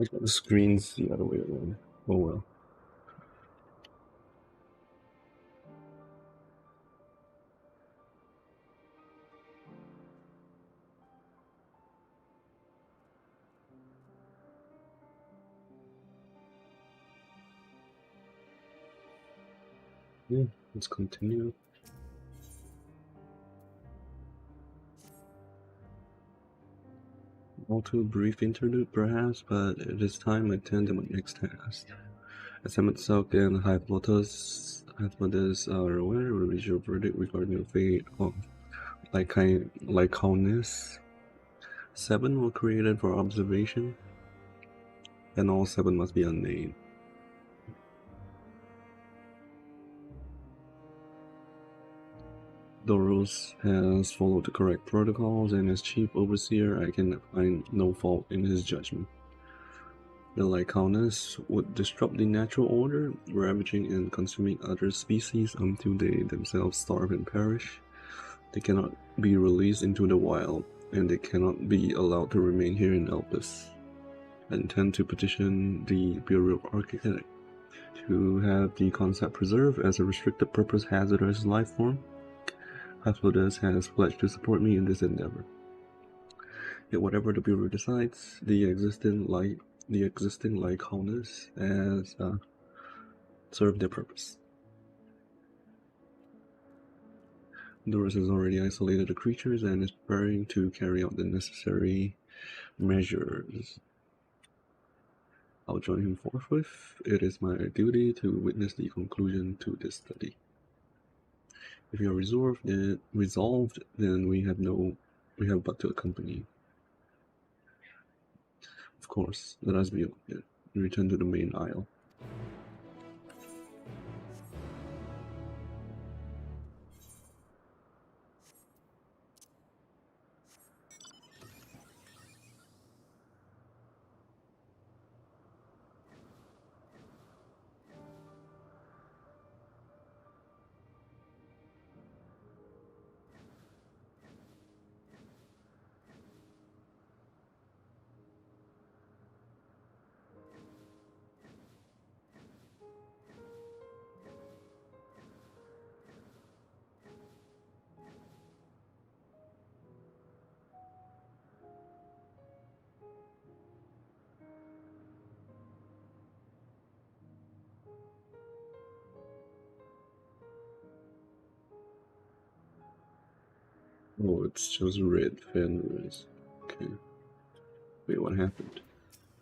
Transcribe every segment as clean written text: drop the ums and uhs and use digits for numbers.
I got the screens the other way around. Oh well. Yeah, let's continue. Also, brief interlude perhaps, but it is time I tend to my next task. As Emet and Hypnotis are aware, will reach your verdict regarding the fate of Lycaonis. 7 were created for observation, and all 7 must be unnamed. Doros has followed the correct protocols, and as chief overseer, I can find no fault in his judgment. The Lycaonis would disrupt the natural order, ravaging and consuming other species until they themselves starve and perish. They cannot be released into the wild, and they cannot be allowed to remain here in Elpis. I intend to petition the Bureau of Architect to have the concept preserved as a restricted purpose hazardous life form. Hypnotis has pledged to support me in this endeavor. Yet whatever the Bureau decides, the existing Lycaonis has served their purpose. Doris has already isolated the creatures and is preparing to carry out the necessary measures. I'll join him forthwith. It is my duty to witness the conclusion to this study. If you are resolved, then we have but to accompany you. Of course, let us be on it. Return to the main aisle. Oh, it's just red fenris. Okay. Wait, what happened?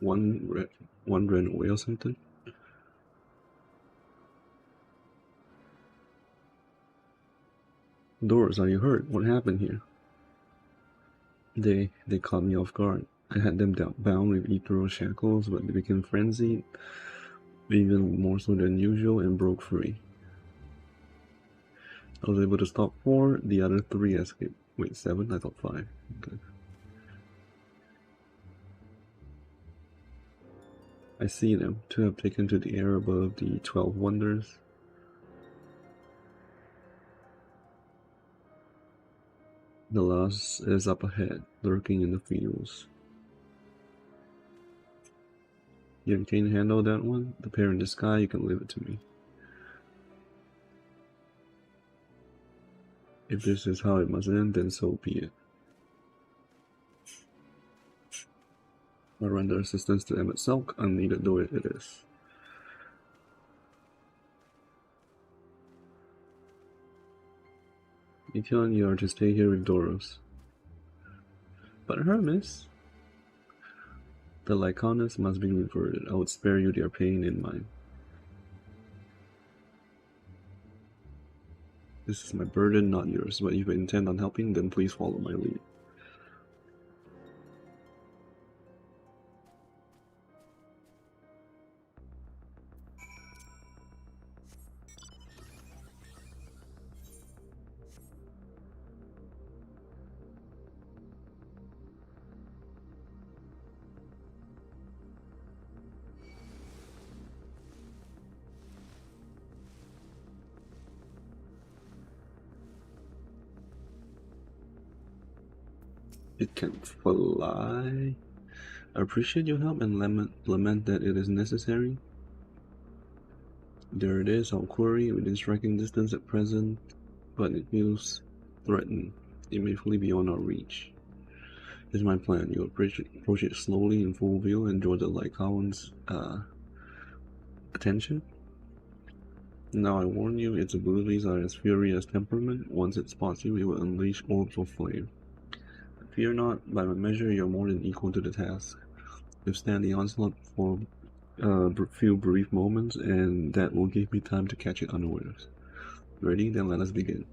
One ran away or something? Doris, are you hurt? What happened here? They caught me off guard. I had them bound with ethereal shackles, but they became frenzied, even more so than usual, and broke free. I was able to stop 4, the other 3 escaped. Wait, 7? I thought 5. Okay. I see them, 2 have taken to the air above the 12 wonders. The last is up ahead, lurking in the fields. You can handle that one? The pair in the sky, you can leave it to me. If this is how it must end, then so be it. I render assistance to Emmet Selk, unneeded though it is. Etienne, you are to stay here with Doros. But Hermes, the Lycaonis must be reverted. I would spare you their pain in mine. This is my burden, not yours, but if you intend on helping, then please follow my lead. It can fly. I appreciate your help and lament that it is necessary. There it is, our quarry, within striking distance at present, but it feels threatened. It may fully be beyond our reach. Here's my plan. You approach it slowly in full view and draw the Lycaon's attention. Now I warn you, its abilities are as fury as temperament. Once it spots you, it will unleash orbs of flame. Fear not, by my measure you are more than equal to the task. Withstand the onslaught for a few brief moments, and that will give me time to catch it unawares. Ready? Then let us begin.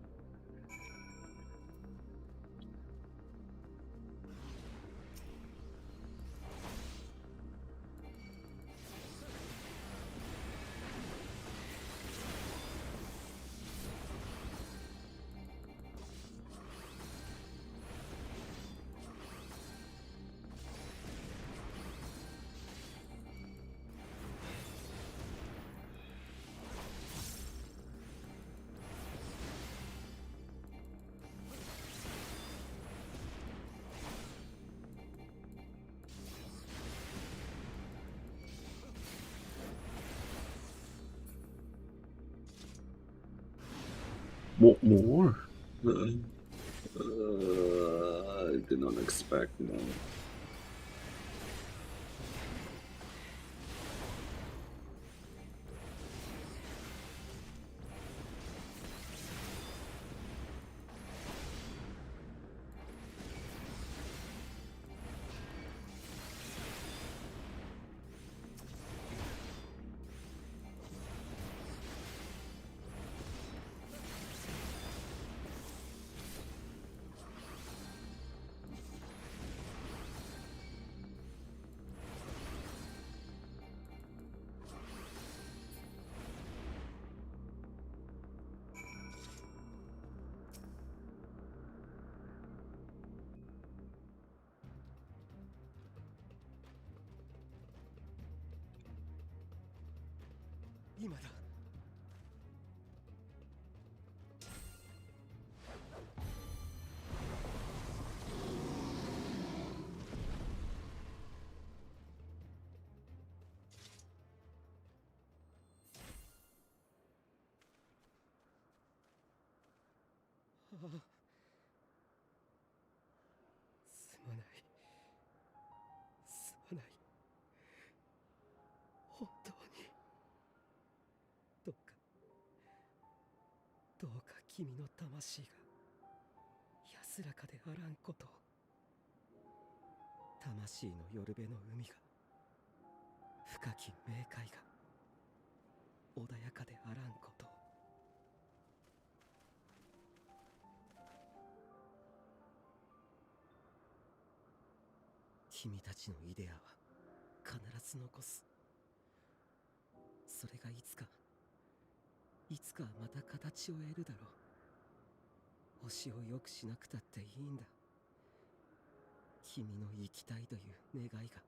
What more? I did not expect that.どうか君の魂が安らかであらんこと。魂の夜辺の海が深き冥界が穏やかであらんこと。君たちのイデアは必ず残す。それがいつかまた形を得るだろう。星を良くしなくたっていいんだ。君の生きたいという願いが。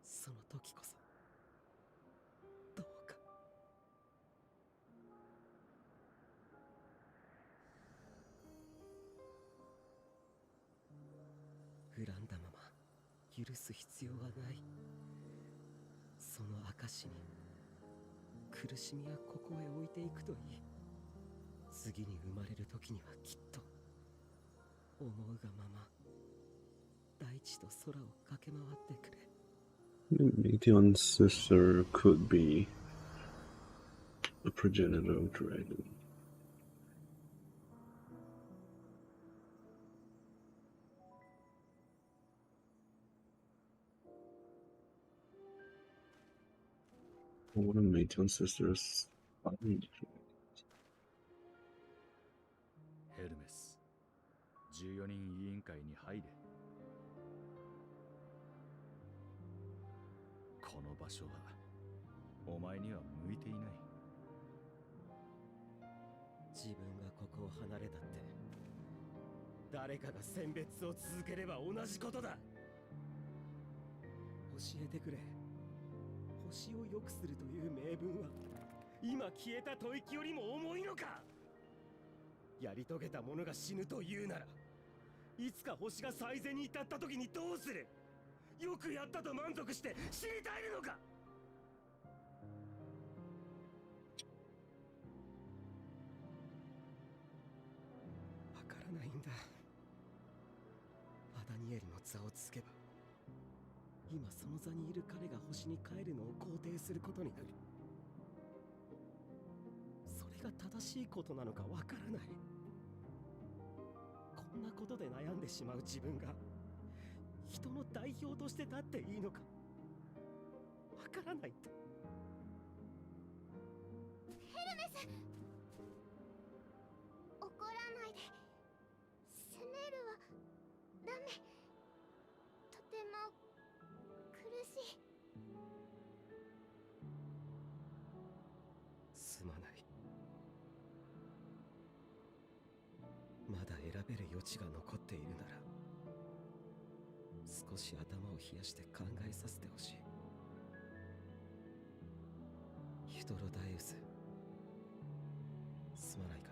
その時こそどうか。恨んだまま許す必要はない。その証に苦しみはここへ置いていくといい。次に生まれる時にはきっと思うがまま大地と空を駆け回ってくれ。Meteon's sister could be a progenitor of dragon. One of Meteon's sisters findヘルメス、14人委員会に入れ。この場所はお前には向いていない。自分がここを離れたって誰かが選別を続ければ同じことだ。教えてくれ。星を良くするという名分は今消えた吐息よりも重いのか。やり遂げた者が死ぬというなら、いつか星が最善に至った時にどうする。よくやったと満足して死に絶えるのか。わからないんだ。アダニエルの座をつけば今その座にいる彼が星に帰るのを肯定することになる。それが正しいことなのかわからない。こんなことで悩んでしまう自分が人の代表として立っていいのかわからないって。ヘルメス、怒らないで。スネルはダメ。とても苦しい。すまない。まだ選べる余地が残っているなら少し頭を冷やして考えさせてほしい。ヒトロダイウス、すまないか。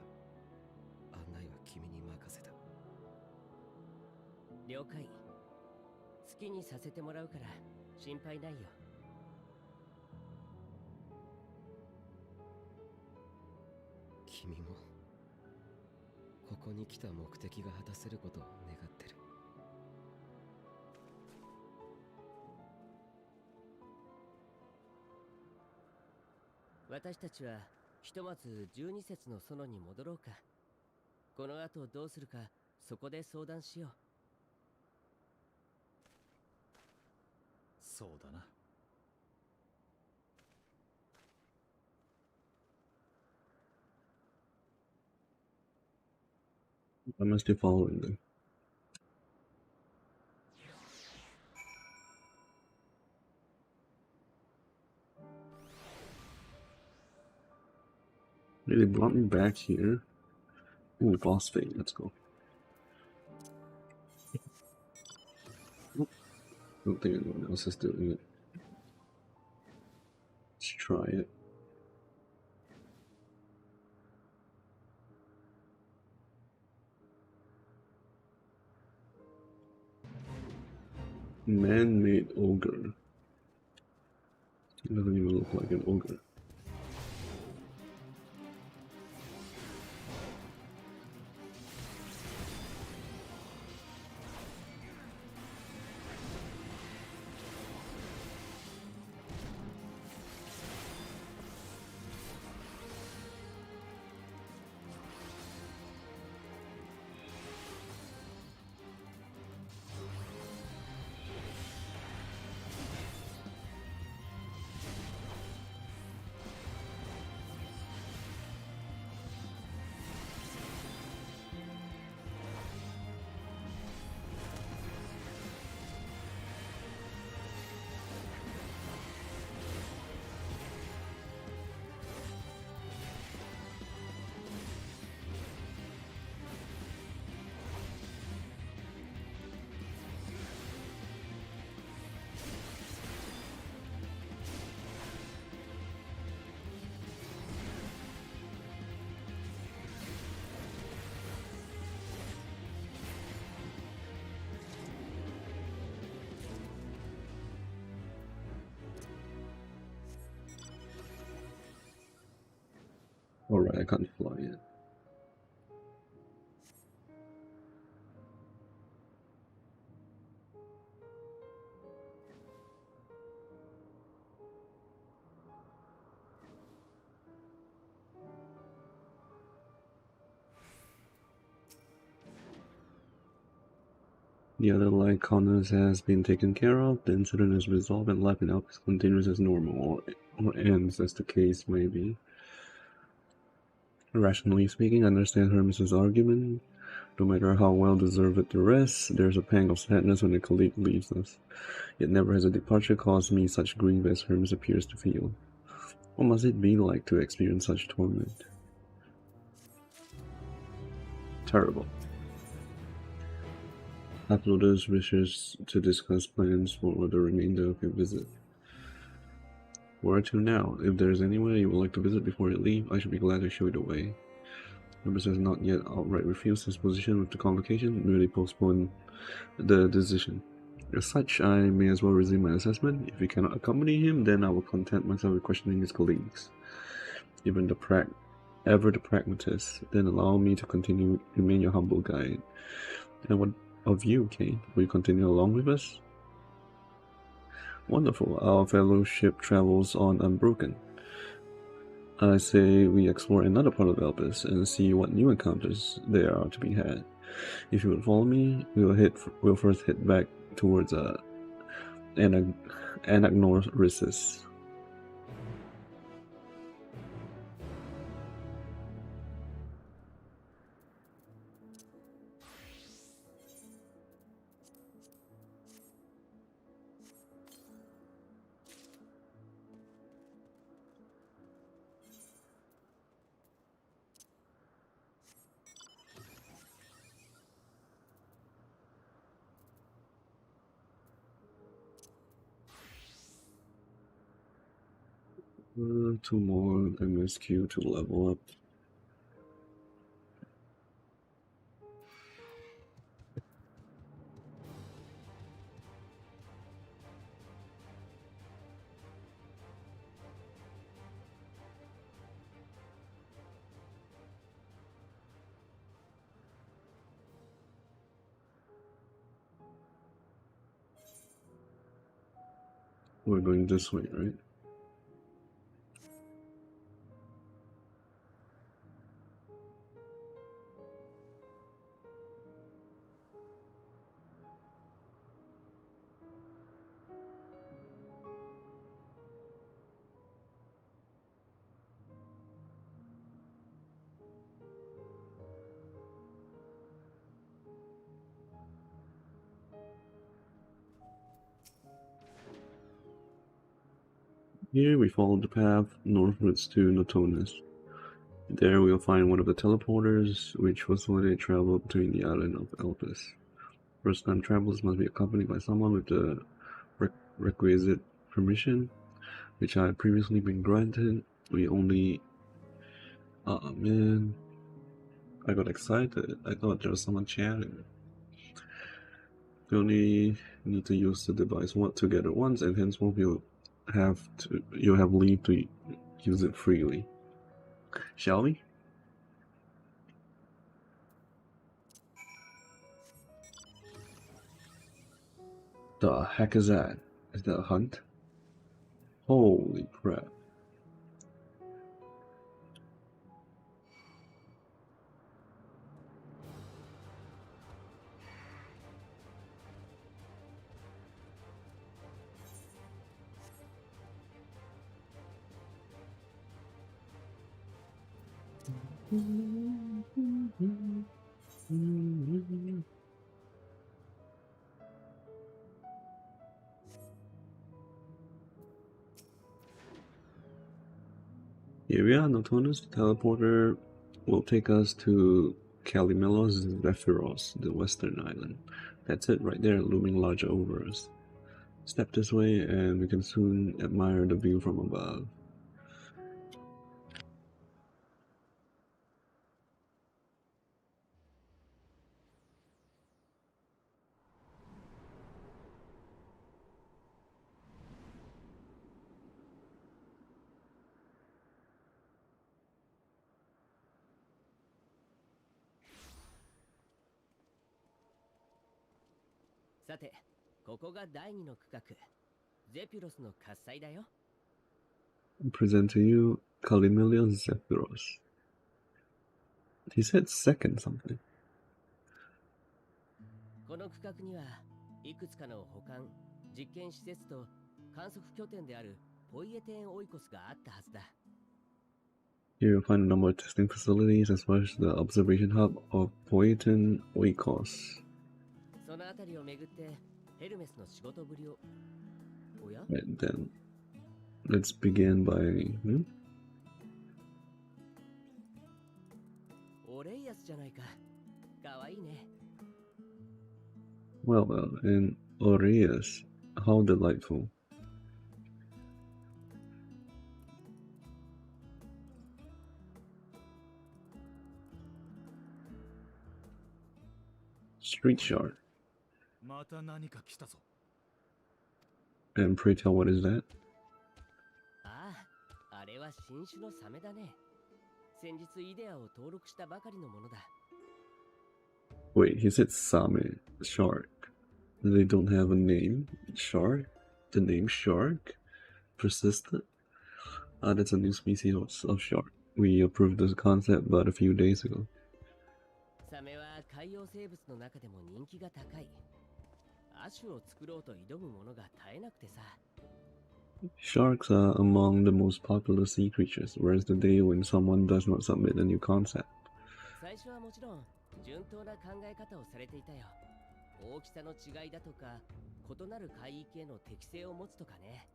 案内は君に任せた。了解。好きにさせてもらうから心配ないよ。君もここに来た目的が果たせることを願ってる。私たちはひとまず12節の園に戻ろうか。この後どうするかそこで相談しよう。そうだな。I must be following them. They brought me back here. Ooh, boss fight. Let's go. Nope. Don't think anyone else is doing it. Let's try it. Man-made ogre. It doesn't even look like an ogre. Alright, I can't fly yet. The other light corners has been taken care of, the incident is resolved, and life in Alpes continues as normal, or ends as the case may be. Rationally speaking, I understand Hermes' argument. No matter how well deserved the rest, there's a pang of sadness when a colleague leaves us. Yet never has a departure caused me such grief as Hermes appears to feel. What must it be like to experience such torment? Terrible. Uploaders wishes to discuss plans for the remainder of your visit. Where to now? If there is anywhere you would like to visit before you leave, I should be glad to show you the way. Hermes has not yet outright refused his position with the convocation, merely postponed the decision. As such, I may as well resume my assessment. If you cannot accompany him, then I will content myself with questioning his colleagues. Even the pragmatist, then allow me to remain your humble guide. And what of you, Kate? Will you continue along with us? Wonderful. Our fellowship travels on unbroken. I say we explore another part of Elpis and see what new encounters there are to be had. If you would follow me, we'll first head back towards Anagnorisis. Two more MSQ to level up. We're going this way, right? Here we follow the path northwards to Notonis. There we'll find one of the teleporters, which facilitate travel between the island of Elpis. First-time travelers must be accompanied by someone with the requisite permission, which I had previously been granted. We only... Oh man, I got excited. I thought there was someone chatting. We only need to use the device together once, and henceforth you'll have leave to use it freely. Shall we? The heck is that? Is that a hunt? Holy crap. Here we are, Notonus. The teleporter will take us to Kalimelos Zephyros, the western island. That's it right there, looming larger over us. Step this way and we can soon admire the view from above.さて、ここが第2の区画、ゼピロスの喝采だよ。I present to you Kalimelios Zephyros. He said second something. この区画にはいくつかの保管、実験施設と観測拠点であるポイエテンオイコスがあったはずだ。Here you'll find a number of testing facilities as well as the observation hub of Poetin Oikos. そのあたりを巡ってヘルメスの仕事ぶりを。おや？ Right then, let's begin by... オレイアスじゃないか。かわいいね。Well, and Aureus, how delightful. Street Shard. また何か来たぞ。And pray tell, what is that? ああ、あれは新種のサメだね。先日イデアを登録したばかりのものだ。Wait, he said Same, shark. They don't have a name? Shark? The name shark? Persistent? Ah, that's a new species of shark. We approved this concept but a few days ago. サメは海洋生物の中でも人気が高い。亜種を作ろうと挑むものが絶えなくてさ。Sharks are among the most popular sea creatures. Where's the day when someone does not submit a new concept? 最初はもちろん順当な考え方をされていたよ。大きさの違いだとか、異なる海域への適性を持つとかね。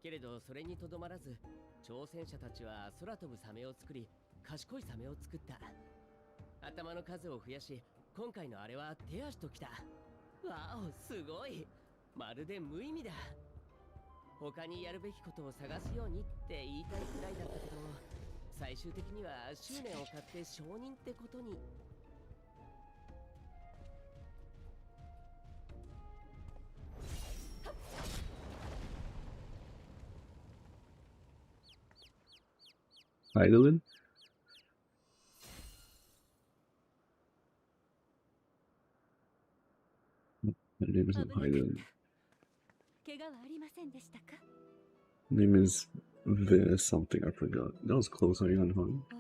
けれどそれにとどまらず、挑戦者たちは空飛ぶサメを作り、賢いサメを作った。頭の数を増やし、今回のあれは手足ときた。わお、すごい。まるで無意味だ。他にやるべきことを探すようにって言いたいくらいだったけど、最終的には執念を買って承認ってことに。Heidelin? Her name isn't Heidelin. 怪我はありませんでしたか？ Name is Ver something, I forgot. That was close, are you on phone? あ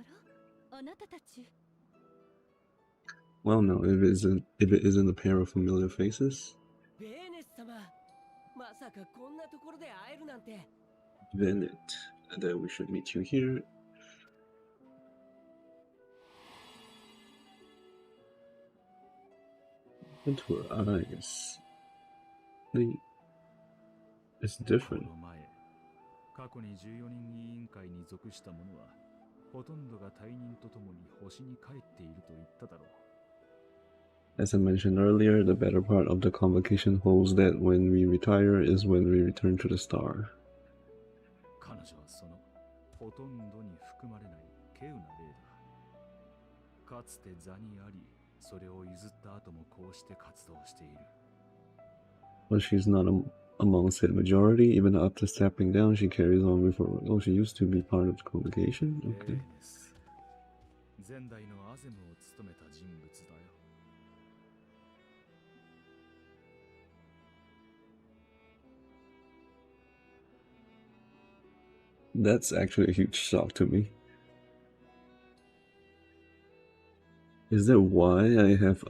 ら、あなたたち。Well, no, if it isn't a pair of familiar faces. ベーネス様、まさかこんなところで会えるなんて。Then we should meet you here. Into her eyes. It's こ different. の前、過去に14人委員会に属した者は、ほとんどが退任とともに星に帰っていると言っただろう。As I mentioned earlier, the better part of the convocation holds that when we retire is when we return to the star. 彼女はそのほとんどに含まれない稀有な例だ。かつて座にあり、それを譲った後もこうして活動している。But she's not among said majority. Even after stepping down, she carries on with her. Oh, she used to be part of the convocation? ベー Okay. ネス。前代のアゼムを務めた人物だよ。That's actually a huge shock to me. Is that why I have...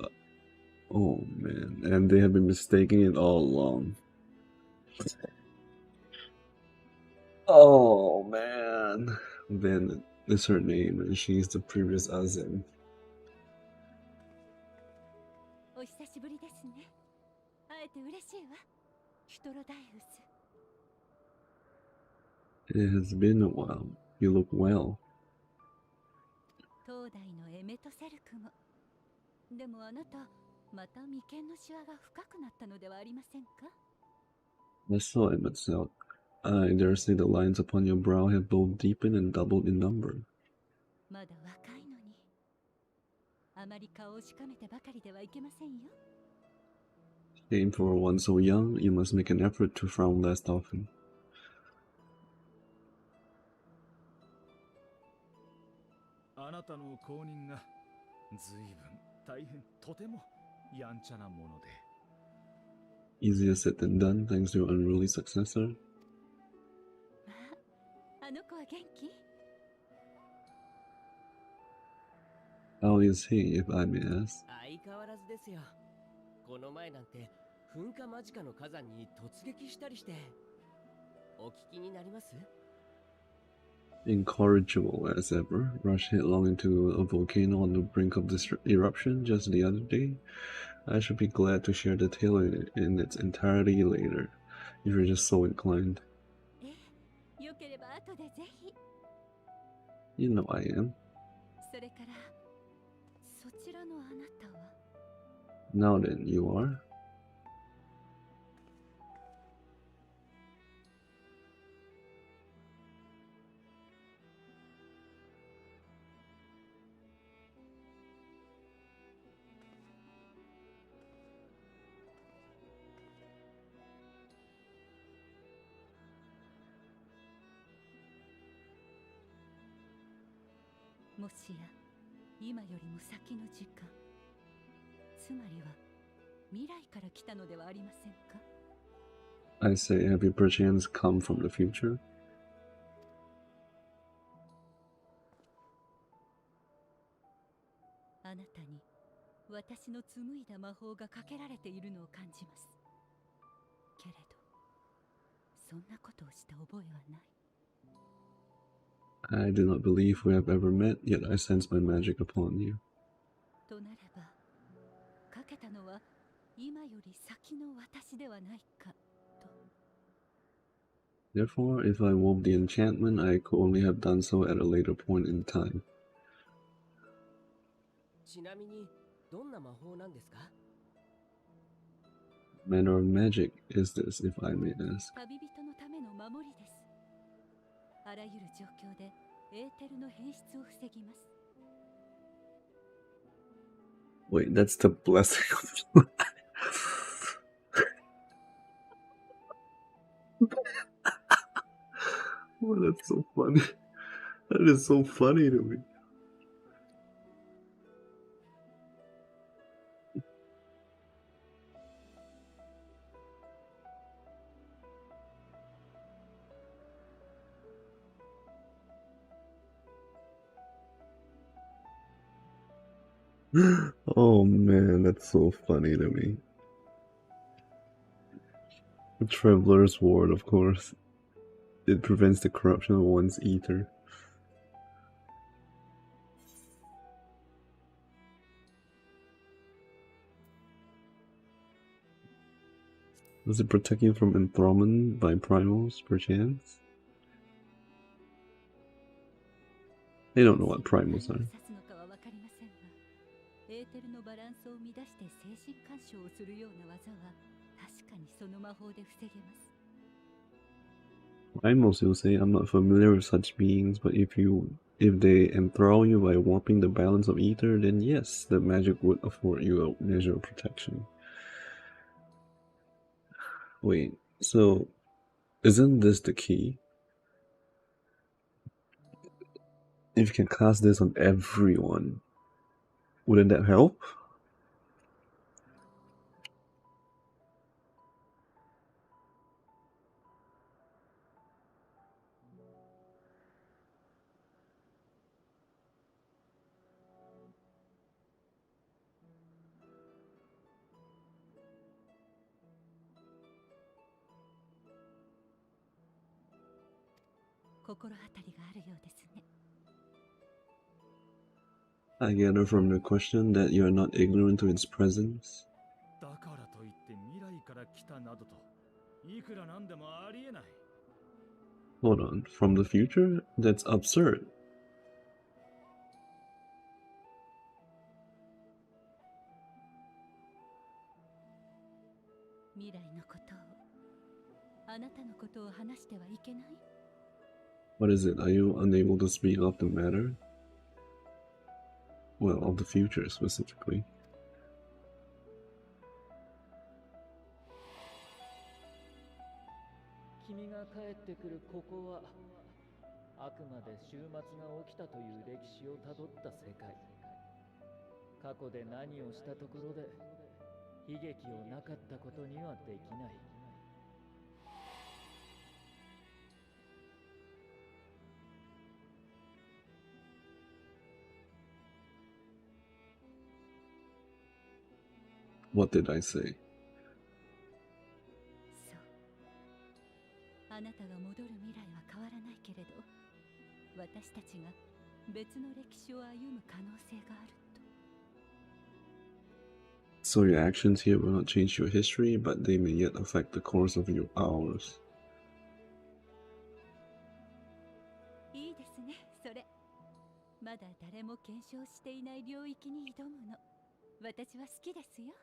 Oh man, and they have been mistaking it all along. Oh man. Then is her name, and she's the previous Azim. お久しぶりですね。会えて嬉しいわ。ヒトロダイウス。It has been a while. You look well. 東大のエメトセルクも。でもあなた、また眉間のシワが深くなったのではありませんか？ I saw it myself. I dare say the lines upon your brow have both deepened and doubled in number. まだ若いのに。あまり顔をしかめてばかりではいけませんよ。Shame for one so young, you must make an effort to frown less often. あなたの後任が随分大変とてもやんちゃなもので。Easier said than done, thanks to your unruly successor. まあ、あの子は元気？ How is he, if I may ask? 相変わらずですよ。この前なんて噴火間近の火山に突撃したりして。お聞きになります？ Incorrigible as ever, rushed headlong into a volcano on the brink of this eruption just the other day. I should be glad to share the tale in its entirety later, if you're just so inclined. ええ、よければ後でぜひ。 You know I am. それから、そちらのあなたは？ Now then, you are? もしや今よりも先の時間、つまりは未来から来たのではありませんか？ I say, have you perchance come from the future? あなたに私の紡いだ魔法がかけられているのを感じます。けれど、そんなことをした覚えはない。I do not believe we have ever met, yet I sense my magic upon you. となれば、かけたのは今より先の私ではないかと。Therefore, if I wove the enchantment, I could only have done so at a later point in time. ちなみにどんな魔法なんですか？ Manner of magic is this, if I may ask? 旅人のための守りです。あらゆる状況でエーテルの変質を防ぎます。 Wait, that's the blessing of Oh, that's so funny. That is so funny to me. Oh man, that's so funny to me. The Traveler's Ward, of course. It prevents the corruption of one's ether. Does it protect you from enthrallment by primals, perchance? They don't know what primals are. エーテルのバランスを乱して精神干渉をするような技は確かにその魔法で防げます。 Primals, you'll say, I'm not familiar with such beings, but if they enthrall you by warping the balance of ether, then yes, the magic would afford you a measure of protection. Wait, so isn't this the key? If you can cast this on everyone, wouldn't that help? 心当たりがあるようですね。 I gather from the question that you are not ignorant to its presence. だからといって未来から来たなどといくらなんでもありえない。 Hold on, from the future? That's absurd. 未来のことを、あなたのことを話してはいけない？ What is it? Are you unable to speak of the matter? Well, of the future specifically. 君が帰ってくるここはあくまで終末が起きたという歴史をたどった世界。過去で何をしたところで悲劇をなかったことにはできない。 What did I say? そう。あなたが戻る未来は変わらないけれど、私たちが別の歴史を歩む可能性があると。 So your actions here will not change your history, but they may yet affect the course of your hours. いいですね、それ。まだ誰も検証していない領域に挑むの。私は好きですよ。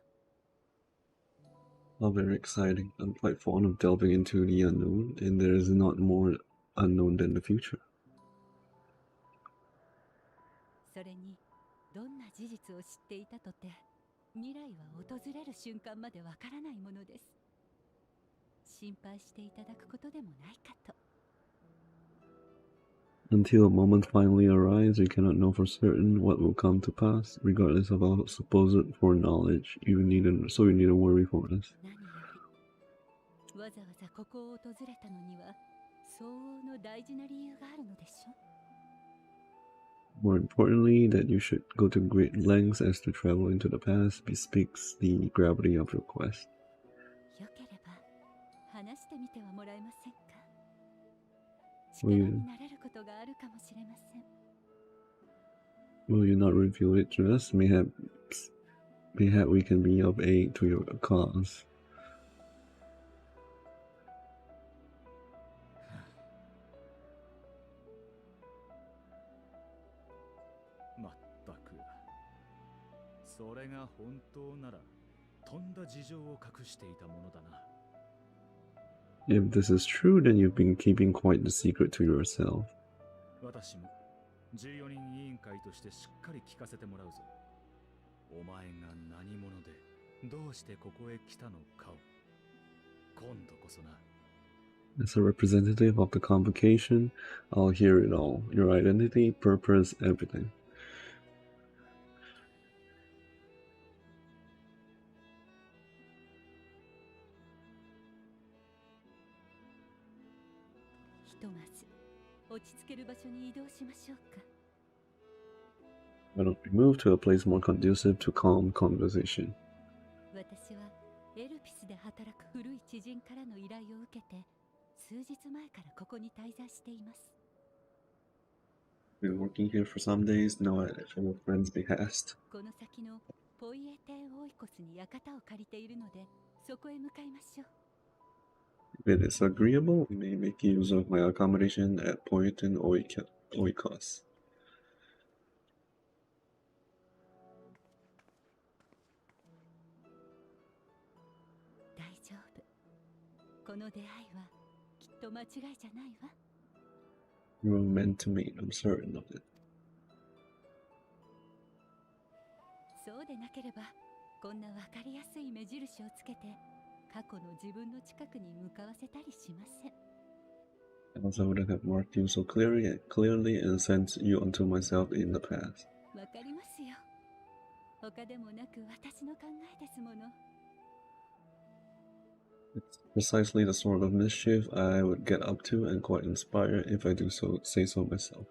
How very exciting. I'm quite fond of delving into the unknown, and there is not more unknown than the future. それに、どんな事実を知っていたとて、未来は訪れる瞬間までわからないものです。心配していただくことでもないかと。Until a moment finally arrives, we cannot know for certain what will come to pass, regardless of our supposed foreknowledge. So you need to worry for us. 何よりわざわざここを訪れたのには相応の大事な理由があるのでしょ More importantly, that you should go to great lengths as to travel into the past bespeaks the gravity of your quest. よければ話してみてはもらえませんか Will 力 you, になれることがあるかもしれません will you not reveal it to us? Mayhap we can be of aid to your cause. まったく。それが本当なら、とんだ事情を隠していたものだな。If this is true, then you've been keeping quite the secret to yourself. 私も14人委員会としてしっかり聞かせてもらうぞ。お前が何者でどうしてここへ来たのかを。今度こそな。As a representative of the convocation, I'll hear it all. Your identity, purpose, everything. ひとまず落ち着ける場所に移動しましょうか Why don't we move to a place more conducive to calm conversation? 私はエルピスで働く古い知人からの依頼を受けて数日前からここに滞在しています Been working here for some days now at a friend's behest. この先のポイエテンオイコスに館を借りているのでそこへ向かいましょう If it is agreeable, we may make use of my accommodation at Poyton Oikos. 大丈夫この出会いはきっと間違いじゃないわ We were meant to meet, I'm certain of it. そうでなければこんな分かりやすい目印をつけて過去の自分の近くに向かわせたりしません Else I wouldn't have marked you so clearly and sent you unto myself in the past. わかりますよ他でもなく私の考えですもの It's precisely the sort of mischief I would get up to and quite inspire if I do say so myself.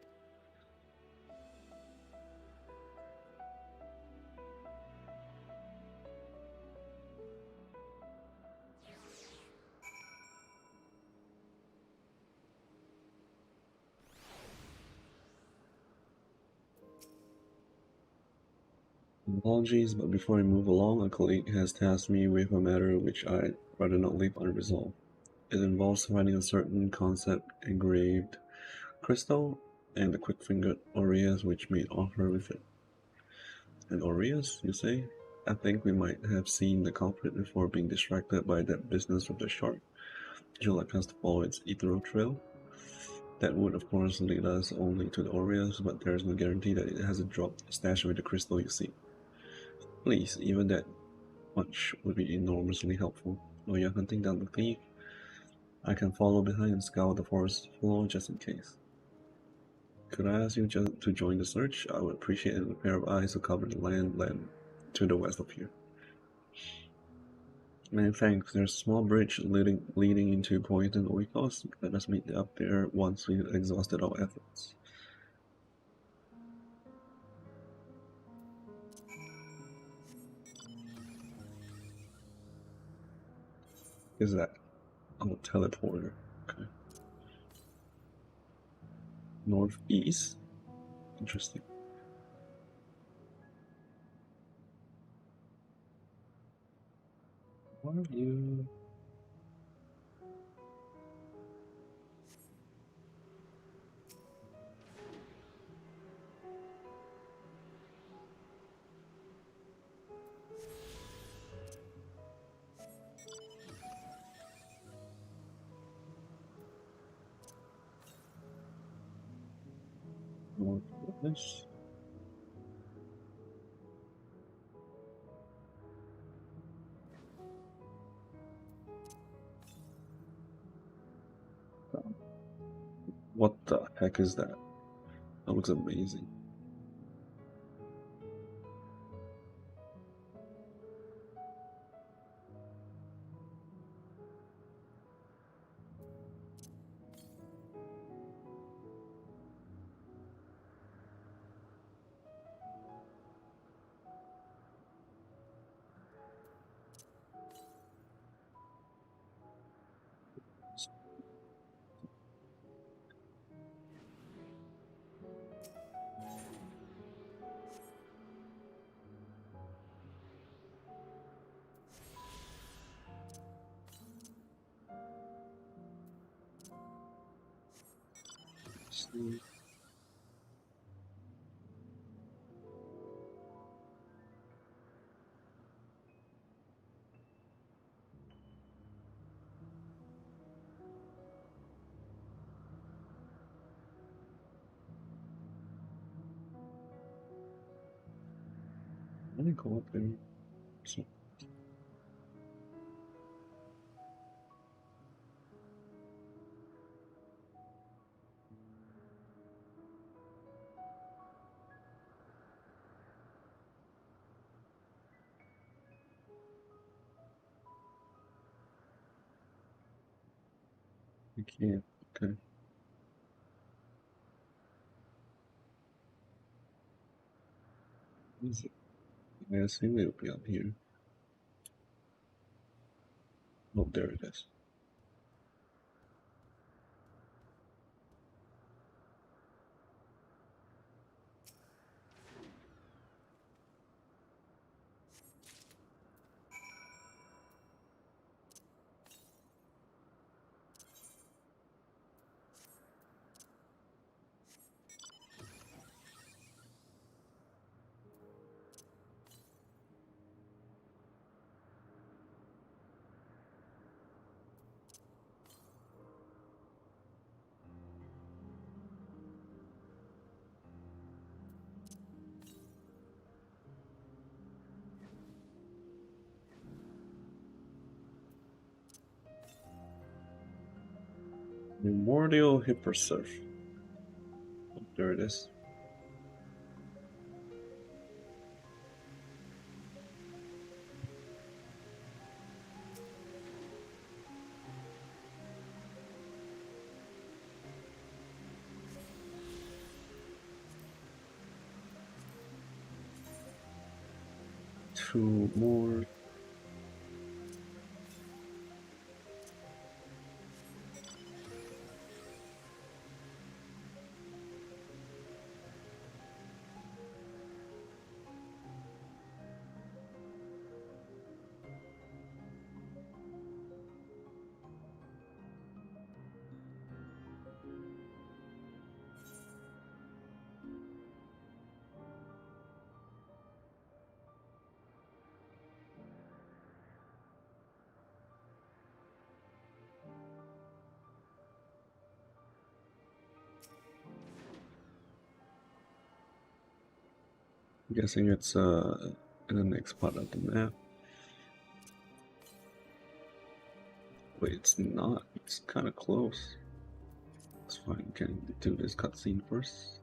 Apologies, but before I move along, a colleague has tasked me with a matter which I'd rather not leave unresolved. It involves finding a certain concept engraved crystal and the quick-fingered aureus which made offer with it. An aureus, you say? I think we might have seen the culprit before being distracted by that business with the shark. Would you like us to follow its ethereal trail? That would, of course, lead us only to the aureus, but there is no guarantee that it hasn't dropped stashed with the crystal you see. Please, even that much would be enormously helpful. While you're hunting down the thief, I can follow behind and scour the forest floor just in case. Could I ask you to join the search? I would appreciate a pair of eyes to cover the land to the west of here. Many thanks. There's a small bridge leading into Poyton Oikos. Let us meet up there once we've exhausted our efforts. Is that? Oh, teleporter. Okay. Northeast? Interesting. What are you? Northwest. What the heck is that? That looks amazing. See. Let me go up there. So, I can't. Okay. Is it? I assume it'll be up here. Oh, there it is. Primordial Hypersurf. Oh, there it is. Two more. I'm guessing it's in the next part of the map. Wait, it's not. It's kind of close. It's fine. Can do this cutscene first.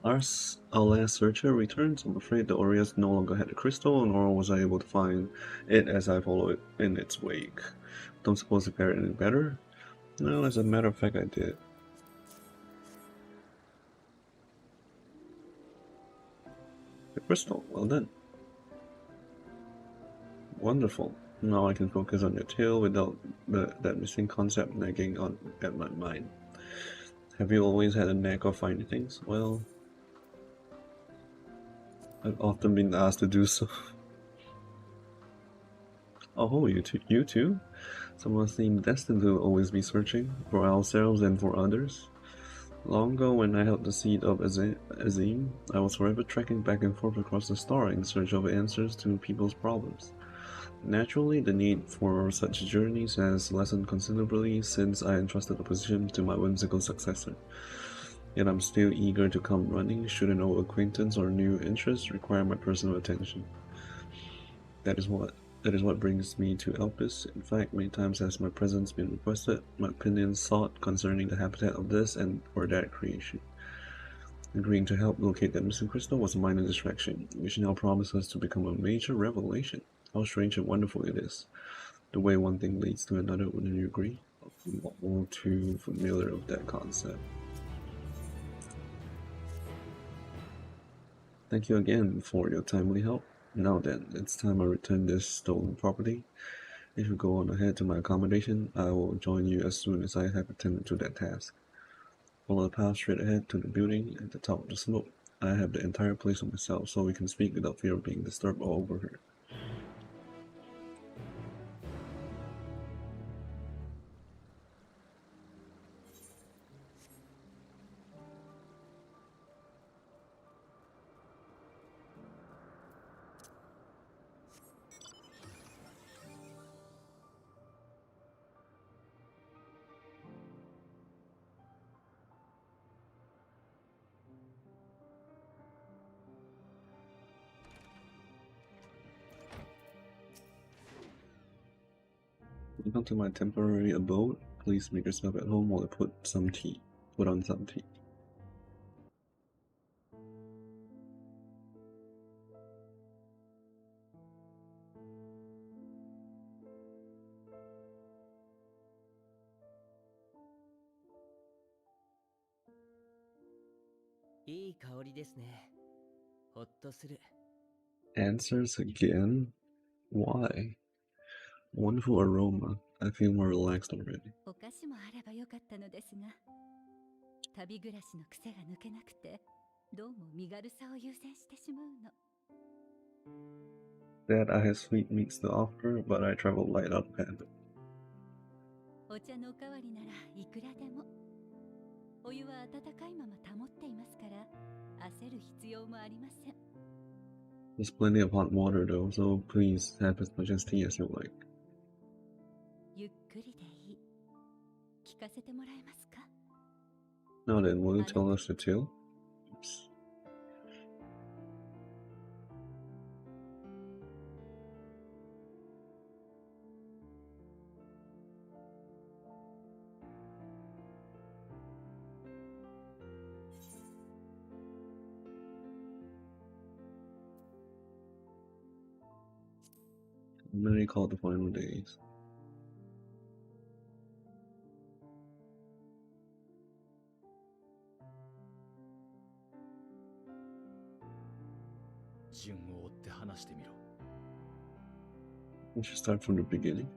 Our last searcher returns. I'm afraid the Orias no longer had a crystal, nor was I able to find it as I followed it in its wake. Don't suppose it fared any better? No, as a matter of fact, I did. The crystal, well done. Wonderful. Now I can focus on your tail without that missing concept nagging on at my mind. Have you always had a knack of finding things? Well, I've often been asked to do so. Oh, you too? Someone seemed destined to always be searching, for ourselves and for others. Long ago, when I held the seat of Azim, I was forever trekking back and forth across the star in search of answers to people's problems. Naturally, the need for such journeys has lessened considerably since I entrusted the position to my whimsical successor. Yet I'm still eager to come running should an old acquaintance or new interest require my personal attention. That is what brings me to Elpis. In fact, many times has my presence been requested, my opinions sought concerning the habitat of this and or that creation. Agreeing to help locate that missing crystal was a minor distraction, which now promises to become a major revelation. How strange and wonderful it is. The way one thing leads to another, wouldn't you agree? I'm all too familiar with that concept. Thank you again for your timely help. Now then, it's time I return this stolen property. If you go on ahead to my accommodation, I will join you as soon as I have attended to that task. Follow the path straight ahead to the building at the top of the slope. I have the entire place to myself, so we can speak without fear of being disturbed or overheard. Welcome to my temporary abode. Please make yourself at home while I put on some tea.いい香りですね。ほっとする。Answers again? Why? Wonderful aroma. I feel more relaxed already. お菓子もあればよかったのですが、旅暮らしの癖が抜けなくて、どうも身軽さを優先してしまうの。That I have sweetmeats to offer, but I travel light out of habit. お茶のおかわりならいくらでも。お湯は温かいまま保っていますから、焦る必要もありません。There's plenty of hot water though, so please have as much as tea as you like. ゆっくりでいい。聞かせてもらえますか? Now then, will you tell us the tale? Oops. Many call the final days. 順を追って話してみろ。We should start from the beginning.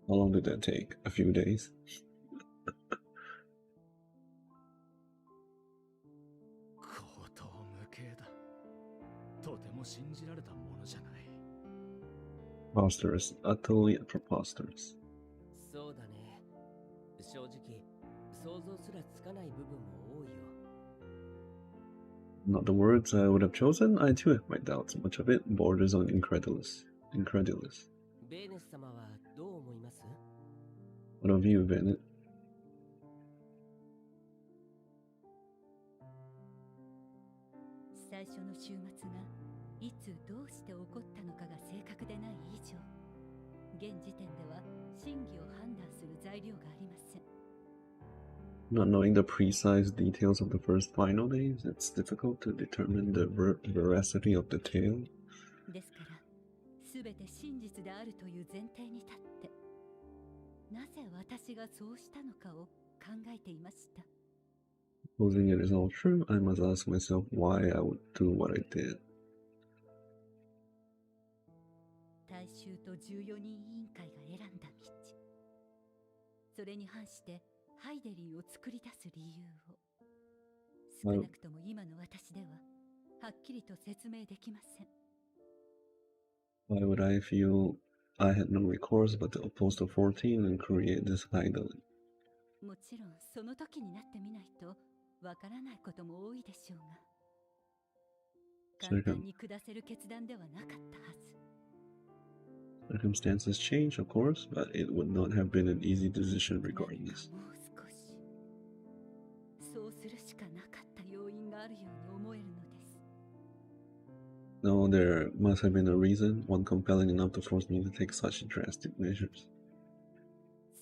How long did that take? A few days? 荒唐無稽だ。とても信じられたものじゃない。Preposterous. Utterly preposterous. そうだね。正直、想像すらつかない部分も多いよ。Not the words I would have chosen. I too have my doubts. Much of it borders on incredulous. ベーネス様はどう思います? What of you, Bennett? 最初の週末がいつどうして起こったのかが正確でない以上、現時点では真偽を判断する材料がありません。Not knowing the precise details of the first final days, it's difficult to determine the veracity of the tale. ですから、すべて真実であるという前提に立って、なぜ私がそうしたのかを考えていました。Supposing it is all true, I must ask myself why I would do what I did. 大衆と14人委員会が選んだ道、それに反してハイデリンを作り出す理由を、少なくとも今の私でははっきりと説明できません。Why would I feel I had no recourse but to oppose the 14 and create this idol? もちろんその時になってみないとわからないことも多いでしょうが、簡単に下せる決断ではなかったはず。Circumstances change, of course, but it would not have been an easy decision regardless. もう少しそうするしかなかった要因があるように思えるのです。No, there must have been a reason, one compelling enough to force me to take such drastic measures.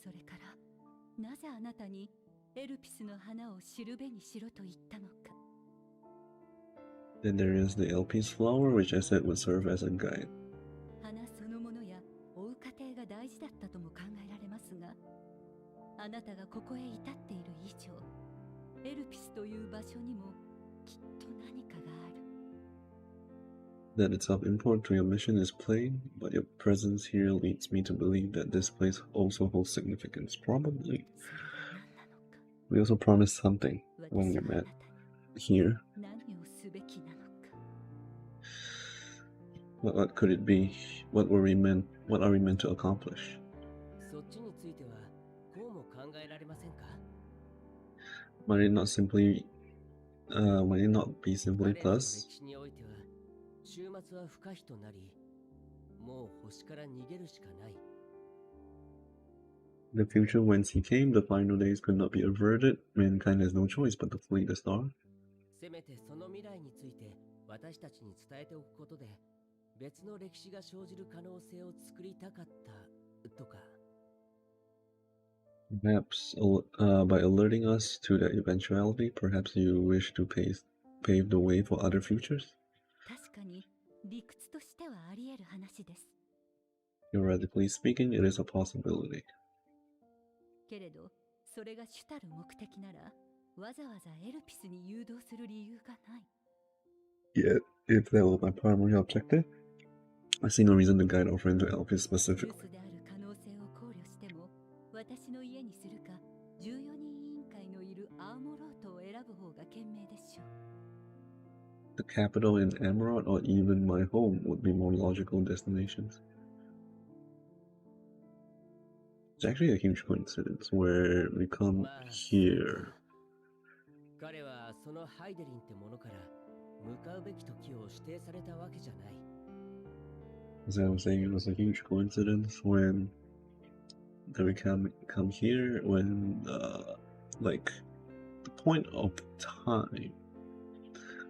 それからなぜあなたにエルピスの花を知るべにしろと言ったのか。Then there is the Elpis flower, which I said would serve as a guide. 花そのものや追う過程が大事だったとも考えられますが、あなたがここへ至っている以上、エルピスという場所にもきっと何かがある。That it's of import to your mission is plain, but your presence here leads me to believe that this place also holds significance. Probably. それが何なのか。 We also promised something when 私 we はあ met なたに here. 何をすべきなのか。 What could it be? What are we meant to accomplish? そっちについてはこうも考えられませんか？ Might it not be simply 彼らの歴 thus? 史においては終末は不可避となり、もう星から逃げるしかない。 The future whence he came, the final days could not be averted. Mankind has no choice but to flee the star. せめてその未来について私たちに伝えておくことで、別の歴史が生じる可能性を作りたかったとか。 Perhaps by alerting us to that eventuality, perhaps you wish to pave the way for other futures? 確かに理屈としてはあり得る話です。 Theoretically speaking, it is a possibility. けれど、それが主たる目的なら、わざわざエルピスに誘導する理由がない。 Yet, if that was my primary objective, I see no reason to guide our friend to Elpis 留 specifically. 守である可能性を考慮しても、私の家にするか、14人委員会のいるアーモロートを選ぶ方が賢明でしょう。 The capital in Emerald or even my home would be more logical destinations. It's actually a huge coincidence where we come まあ、そう here. か。彼はそのハイデリンってものから向かうべき時を指定されたわけじゃない。 As I was saying, it was a huge coincidence when that we come here when like the point of time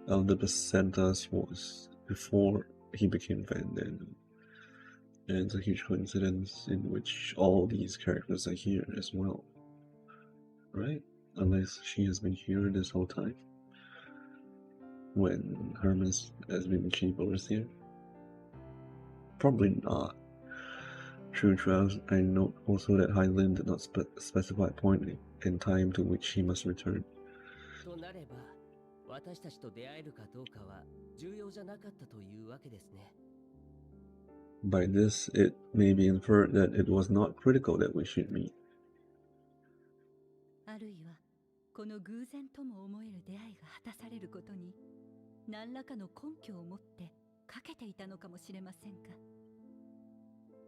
Elizabeth sent us was before he became Van Daniel. And it's a huge coincidence in which all these characters are here as well. Right? Unless she has been here this whole time. When Hermes has been chief overseer. Probably not. True, I note also that Heinlein did not specify a point in time to which he must return. となれば、私たちと出会えるかどうかは重要じゃなかったというわけですね。 By this, it may be inferred that it was not critical that we should meet. あるいは、この偶然とも思える出会いが果たされることに、何らかの根拠を持ってかけていたのかもしれませんか。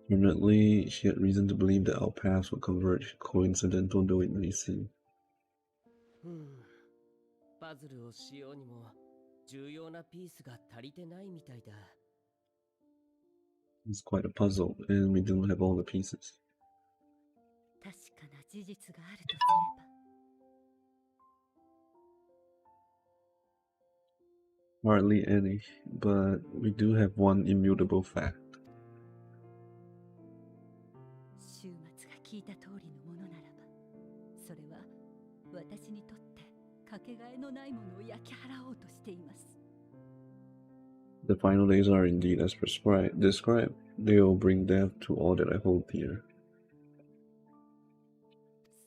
Permanently, she had reason to believe that our paths would converge, coincidental though it may seem. パズルをしようにも重要なピースが足りてないみたいだ。 It's quite a puzzle, and we don't have all the pieces. 確かな事実があるとすれば。Hardly any, but we do have one immutable fact. 終末が聞いた通りのものならば、それは私にとってかけがえのないものを焼き払おうとしています。The final days are indeed as described. They will bring death to all that I hold dear.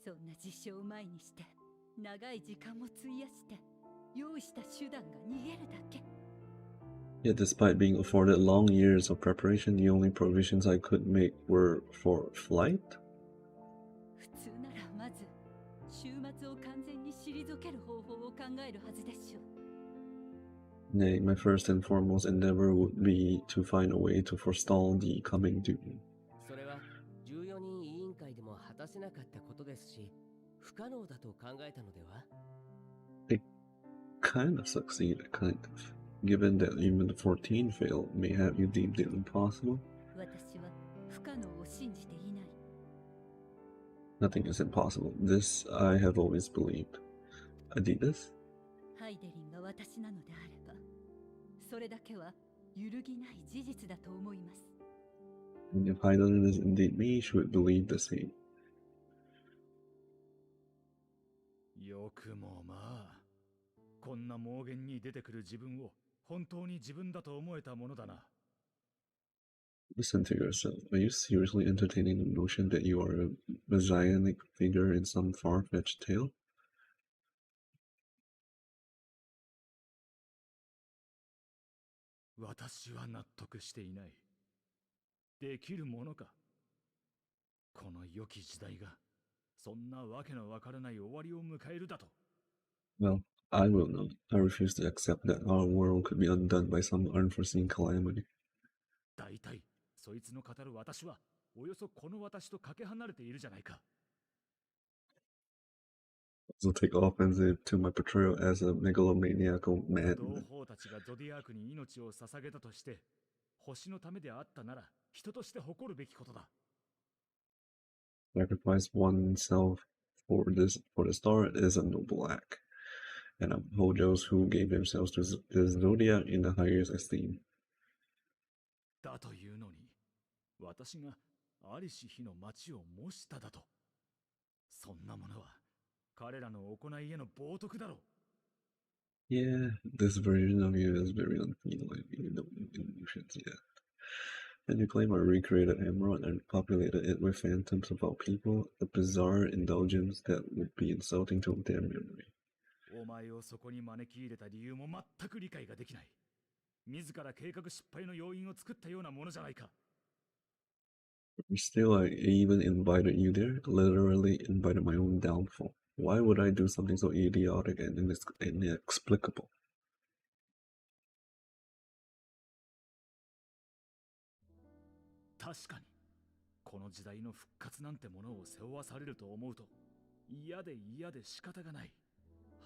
そんな事象を前にして、長い時間を費やして用意した手段が逃げるだけ。Yet despite being afforded long years of preparation, the only provisions I could make were for flight? 普通ならまず終末を完全に退ける方法を考えるはずでしょう。 Nay, my first and foremost endeavor would be to find a way to forestall the coming doom. それは14人委員会でも果たせなかったことですし、不可能だと考えたのでは？ It kind of succeeded, kind of. Given that even the 14 failed, may have you deemed it impossible? 私は不可能を信じていない。 Nothing is impossible. This I have always believed. Adidas? ハイデリンが私なのであれば、それだけは揺るぎない事実だと思います。 And if Heidelin is indeed me, she would believe the same. よくもまあ、こんな妄言に出てくる自分を本当に自分だと思えたものだな。Listen to yourself. Are you seriously entertaining the notion that you are a messianic figure in some far-fetched tale? 私は納得していない。できるものか。この良き時代が、そんなわけのわからない終わりを迎えるだと。Well, I will not. I refuse to accept that our world could be undone by some unforeseen calamity. 大体、そいつの語る私は、およそこの私とかけ離れているじゃないか。So take offensive to my portrayal as a megalomaniacal 同 madman. 胞たちがゾディアークに命を捧げたとして、星のためであったなら、人として誇るべきことだ。Sacrifice oneself for the star is a noble act, and I hold those who gave themselves to the zodiac in the highest esteem. だというのに、私がありし日の町を模しただと。そんなものは、彼らの行いへの冒涜だろう。Yeah, this version of you is very unfeeling. You don't illusions yet. And you claim I recreated Emerald and populated it with phantoms of our people, a bizarre indulgence that would be insulting to their memory. お前をそこに招き入れた理由も全く理解ができない。自ら計画失敗の要因を作ったようなものじゃないか。Still, I even invited you there, literally invited my own downfall. Why would I do something so idiotic and inexplicable? 確かに、この時代の復活なんてものを背負わされると思うと、嫌で嫌で仕方がない。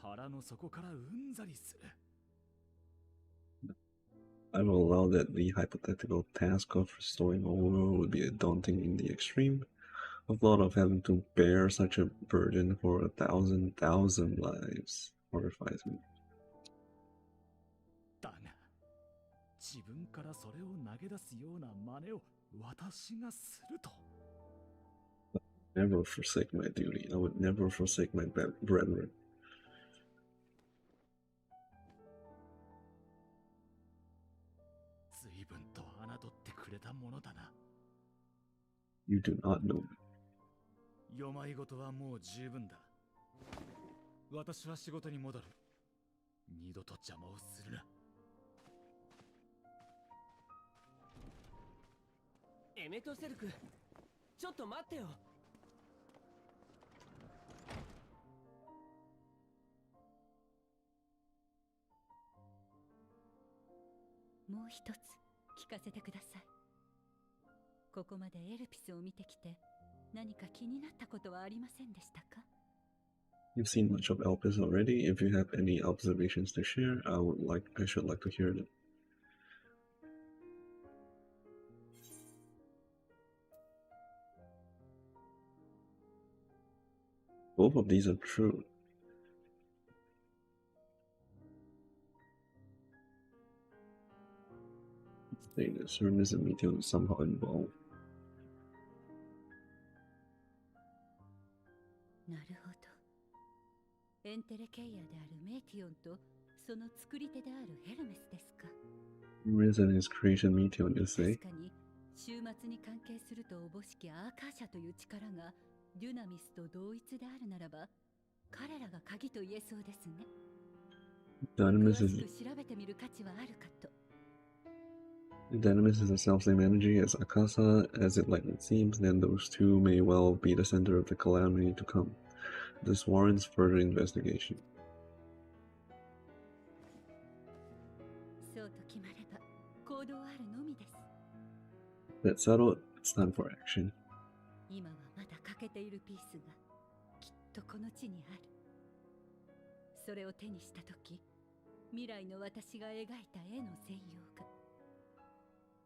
腹の底からうんざりする。I will allow that the hypothetical task of restoring our world would be daunting in the extreme. The thought of having to bear such a burden for 1,000 lives horrifies me. だが、自分からそれを投げ出すような真似を私がすると。Never forsake my duty. I would never forsake my brethren. 随分と侮ってくれたものだな。You do not know me. よまいごとはもう十分だ。私は仕事に戻る。二度と邪魔をするな。エメトセルク、ちょっと待ってよ。もう一つ聞かせてください。ここまでエルピスを見てきて何か気になったことはありませんでしたか？ You've seen much of Elpis already. If you have any observations to share, I should like to hear them. Both of these are true. This Hermes and Meteor is somehow involved. なるほど。エンテレケイヤであるメイティオンとその作り手であるヘルメスですか。Hermes and his creation Meteor, you say? 確かに終末に関係するとおぼしきアーカーシャという力がデュナミスと同一であるならば、彼らが鍵と言えそうですね。詳 Dynamis し is く調べてみる価値はあるかと。Dynamis is the self-same energy as Akasa, as it likely seems, then those two may well be the center of the calamity to come. This warrants further investigation. そうと決まれば行動あるのみです。 That settled, it's time for action. 今はまだ欠けているピースがきっとこの地にある。それを手にしたとき、未来の私が描いた絵の全容が、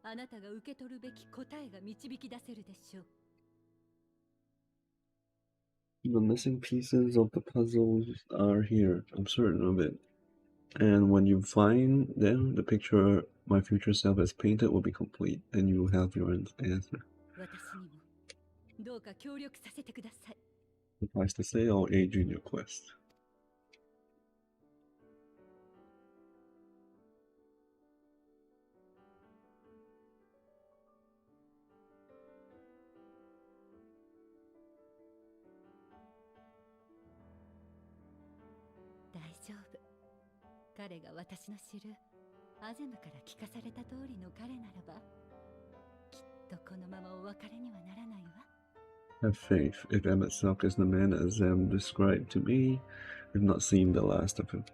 あなたが受け取るべき答えが導き出せるでしょう。 The missing pieces of the puzzles are here, I'm certain of it. And when you find them, the picture my future self has painted will be complete, and you will have your answer. 私にもどうか協力させてください。 Suffice to say, I'll aid you in your quest. 大丈夫。彼が私の知るアゼムから聞かされた通りの彼ならば、きっとこのままお別れにはならないわ。 Have faith. If MSQ is the man as Zem described to me, I've not seen the last of him.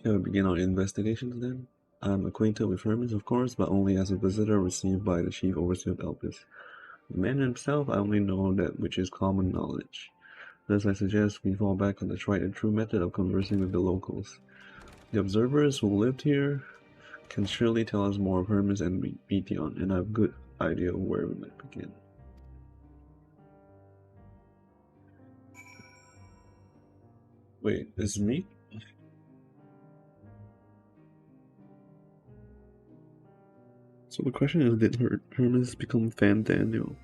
Shall we begin our investigations then? I'm acquainted with Hermes, of course, but only as a visitor received by the chief overseer of Elpis. The man himself, I only know that which is common knowledge. Thus I suggest we fall back on the tried and true method of conversing with the locals. The observers who lived here can surely tell us more of Hermes and Meteon, and I have a good idea of where we might begin. Wait, is it me? So the question is, did Hermes become Fan Daniel?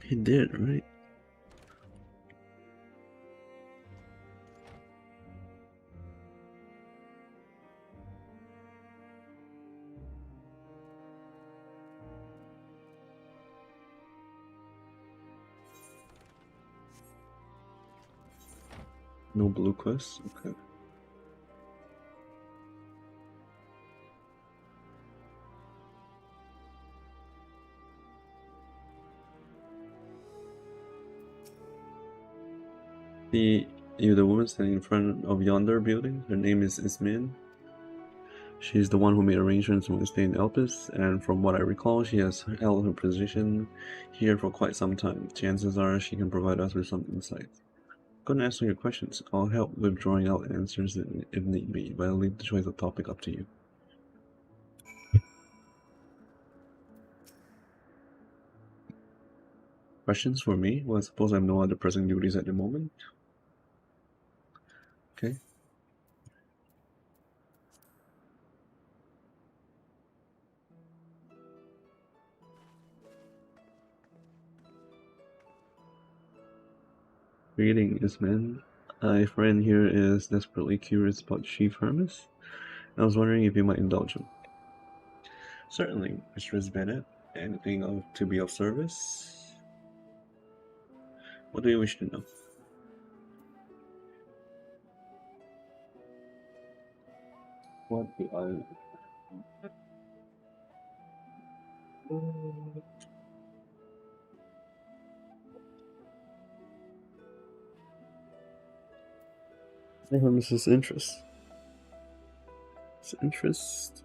He did, right? No blue quests? Okay. You the woman standing in front of yonder building? Her name is Ismin. She's the one who made arrangements for me to stay in Elpis, and from what I recall, she has held her position here for quite some time. Chances are she can provide us with some insight. Couldn't answer your questions. I'll help with drawing out answers if need be, but I'll leave the choice of topic up to you. Questions for me? Well, I suppose I have no other pressing duties at the moment. Okay. Greetings, man. My friend here is desperately curious about Chief Hermes. I was wondering if you might indulge him. Certainly, Mistress Bennett. Anything to be of service? What do you wish to know? What do I... Hermes' interest. His interest?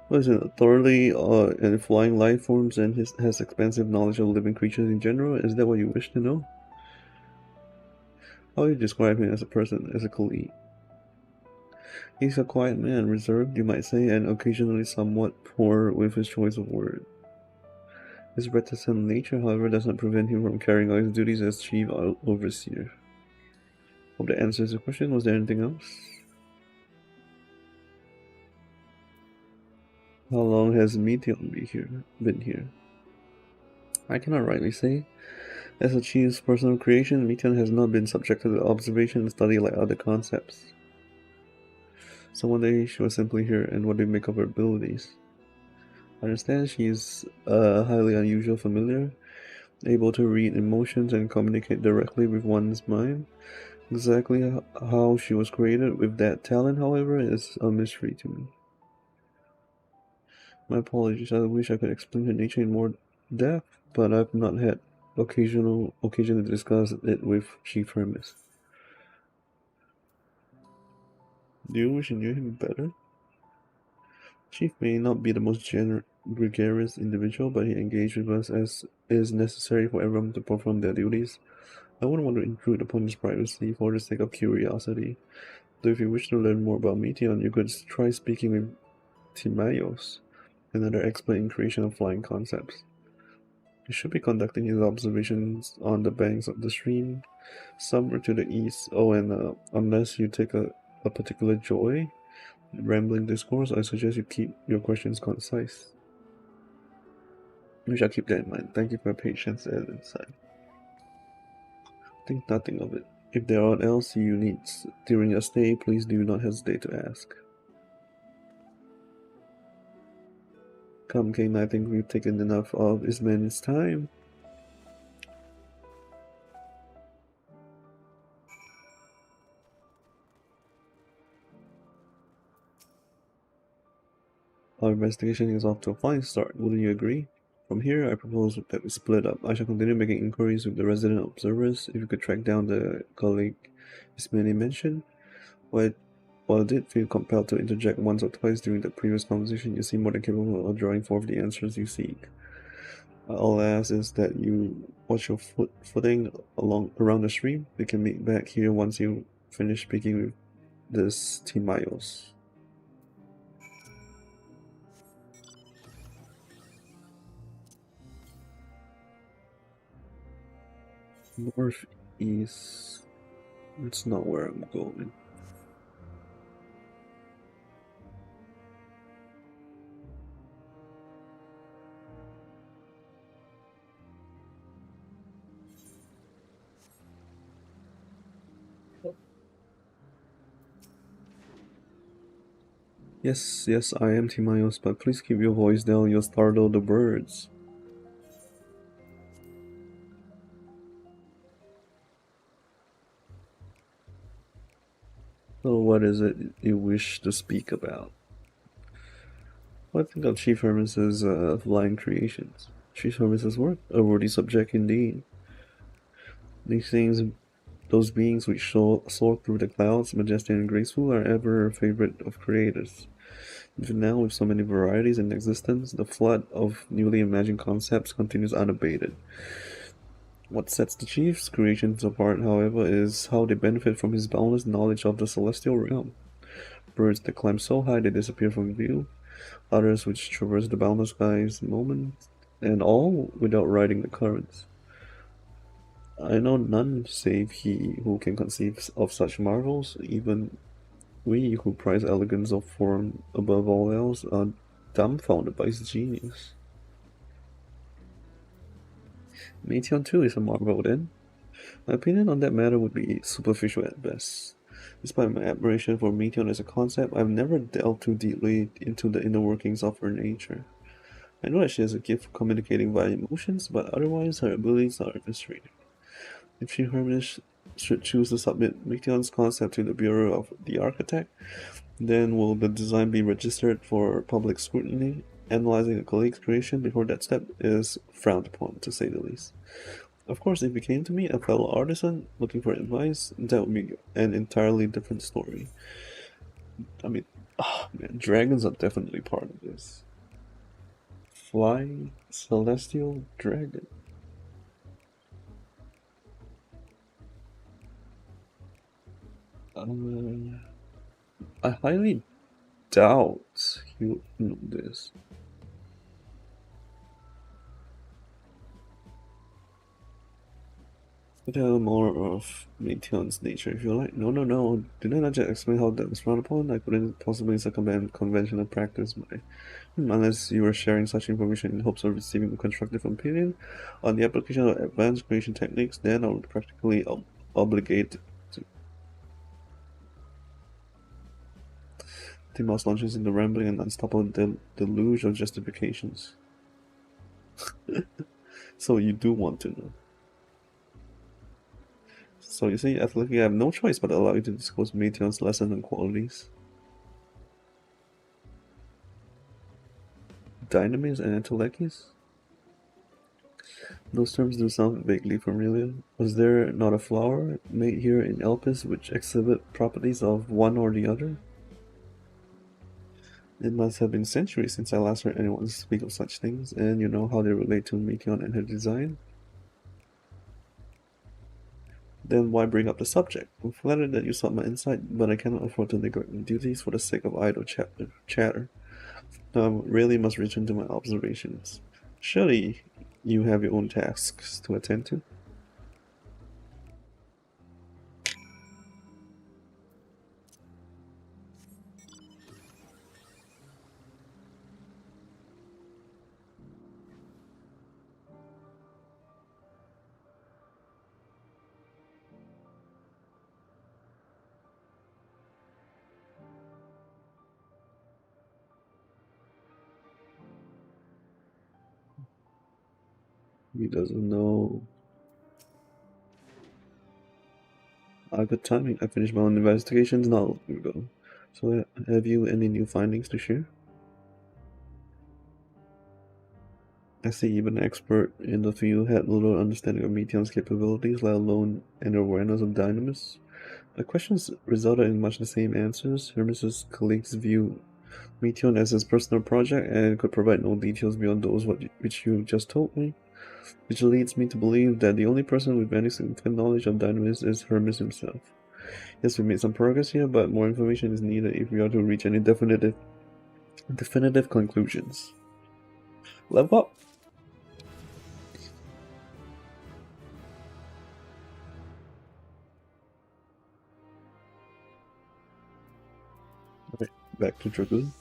What is it? Authority in flying life forms and has expansive knowledge of living creatures in general? Is that what you wish to know? How would you describe him as a person, as a colleague? He's a quiet man, reserved, you might say, and occasionally somewhat poor with his choice of words. His reticent nature, however, does not prevent him from carrying out his duties as Chief Overseer. Hope that answers the question. Was there anything else? How long has Meteon been here? I cannot rightly say. As a Chief's personal creation, Meteon has not been subjected to observation and study like other concepts. So one day she was simply here, and what do you make of her abilities? I understand she is a highly unusual familiar, able to read emotions and communicate directly with one's mind. Exactly how she was created with that talent, however, is a mystery to me. My apologies, I wish I could explain her nature in more depth, but I've not had occasion to discuss it with Chief Hermes. Do you wish you knew him better? Chief may not be the most gregarious individual, but he engaged with us as is necessary for everyone to perform their duties. I wouldn't want to intrude upon his privacy for the sake of curiosity. Though if you wish to learn more about Meteon, you could try speaking with Timaeus, another expert in creation of flying concepts. He should be conducting his observations on the banks of the stream, somewhere to the east. Oh, and unless you take a particular joy in rambling discourse, I suggest you keep your questions concise. We shall keep that in mind. Thank you for your patience and insight. Think nothing of it. If there are else you need during your stay, please do not hesitate to ask. Come, Kane, I think we've taken enough of Isman's time. Our investigation is off to a fine start, wouldn't you agree? From here, I propose that we split up. I shall continue making inquiries with the resident observers. If you could track down the colleague Ismani mentioned. While I did feel compelled to interject once or twice during the previous conversation, you seem more than capable of drawing forth the answers you seek. All I ask is that you watch your footing around the stream. We can meet back here once you finish speaking with this Timaeus. Northeast. That's not where I'm going. Yes, I am Timaeus, but please keep your voice down, you'll startle the birds. So what is it you wish to speak about? What think of Chief Hermes's flying creations? Chief Hermes's work? A worthy subject indeed. These things, those beings which soar through the clouds, majestic and graceful, are ever a favorite of creators. Even now, with so many varieties in existence, the flood of newly imagined concepts continues unabated. What sets the Chief's creations apart, however, is how they benefit from his boundless knowledge of the celestial realm. Birds that climb so high they disappear from view, others which traverse the boundless skies moment, and all without riding the currents. I know none save he who can conceive of such marvels. Even we who prize elegance of form above all else are dumbfounded by his genius. Meteon too is a marvel then. My opinion on that matter would be superficial at best. Despite my admiration for Meteon as a concept, I've never delved too deeply into the inner workings of her nature. I know that she has a gift for communicating via emotions, but otherwise her abilities are a mystery. If she Hermes should choose to submit Meteon's concept to the Bureau of the Architect, then will the design be registered for public scrutiny? Analyzing a colleague's creation before that step is frowned upon, to say the least. Of course, if he came to me, a fellow artisan, looking for advice, that would be an entirely different story. I mean, man, dragons are definitely part of this. Flying celestial dragon. I highly doubt he would know this. Tell more of Meteon's nature if you like. No. Do not just explain how that was frowned upon. I couldn't possibly circumvent conventional practice by unless you were sharing such information in hopes of receiving a constructive opinion on the application of advanced creation techniques, then I would practically obligate to. Timos launches into rambling and unstoppable deluge of justifications. So you do want to know. So you say athletically I have no choice but to allow you to disclose Meteon's lesson and qualities. Dynamis and Entelekis? Those terms do sound vaguely familiar. Was there not a flower made here in Elpis which exhibit properties of one or the other? It must have been centuries since I last heard anyone speak of such things, and you know how they relate to Meteon and her design? Then why bring up the subject? I'm flattered that you sought my insight, but I cannot afford to neglect my duties for the sake of idle chatter. Now I really must return to my observations. Surely you have your own tasks to attend to? He doesn't know. Good timing. I finished my own investigations not long ago. So have you any new findings to share? I see even an expert in the field had little understanding of Meteon's capabilities, let alone an awareness of Dynamis. My questions resulted in much the same answers. Hermes' colleagues view Meteon as his personal project and could provide no details beyond those which you just told me, which leads me to believe that the only person with any significant knowledge of Dynamis is Hermes himself. Yes, we made some progress here, but more information is needed if we are to reach any definitive conclusions. Level up! Okay, back to Dragoon.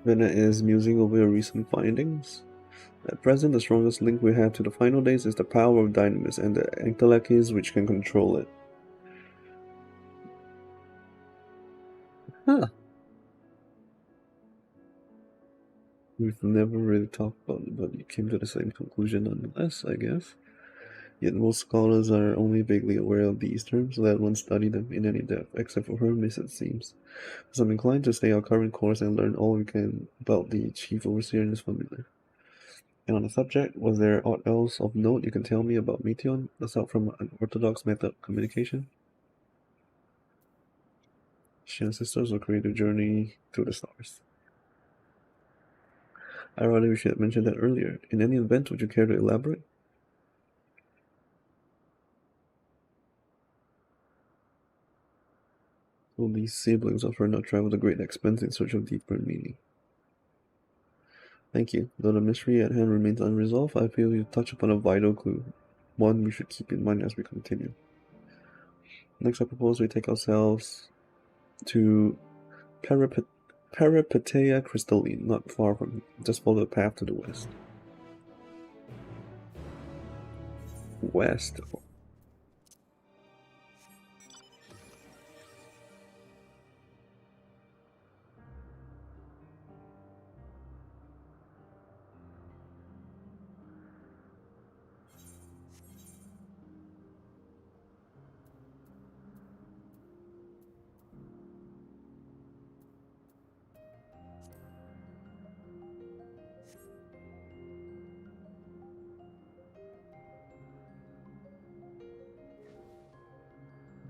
Vena is musing over your recent findings. At present, the strongest link we have to the final days is the power of Dynamis and the Entelekis which can control it. Huh. We've never really talked about it, but you came to the same conclusion nonetheless, I guess. Yet most scholars are only vaguely aware of these terms, let alone study them in any depth, except for Hermes, it seems. So I'm inclined to stay our current course and learn all we can about the Chief Overseer and his family. And on the subject, was there aught else of note you can tell me about Meteon, aside from an orthodox method of communication? She and sisters will create a journey to the stars. I rather we should have mentioned that earlier. In any event, would you care to elaborate? Will these siblings of her not travel to great expense in search of deeper meaning? Thank you. Though the mystery at hand remains unresolved, I feel you touch upon a vital clue, one we should keep in mind as we continue. Next, I propose we take ourselves to Peripeteia Crystalline, not far from here. Just follow the path to the west. West?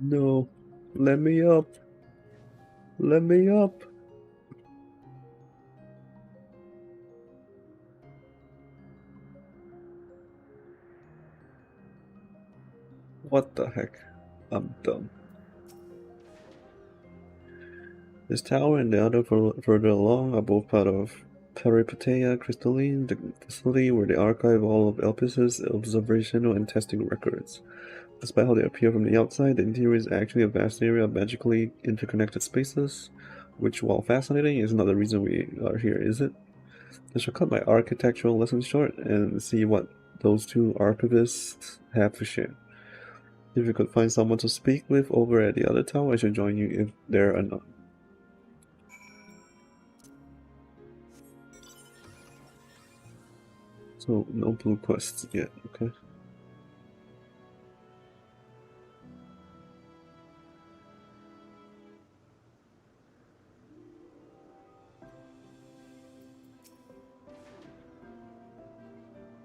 No. Let me up. Let me up. What the heck? I'm done. This tower and the other further along are both part of Peripateia Crystalline, the facility where they archive all of Elpis's observational and testing records. Despite how they appear from the outside, the interior is actually a vast area of magically interconnected spaces, which, while fascinating, is not the reason we are here, is it? I shall cut my architectural lesson short and see what those two archivists have to share. If you could find someone to speak with over at the other tower, I should join you if there are none. So, no blue quests yet, okay.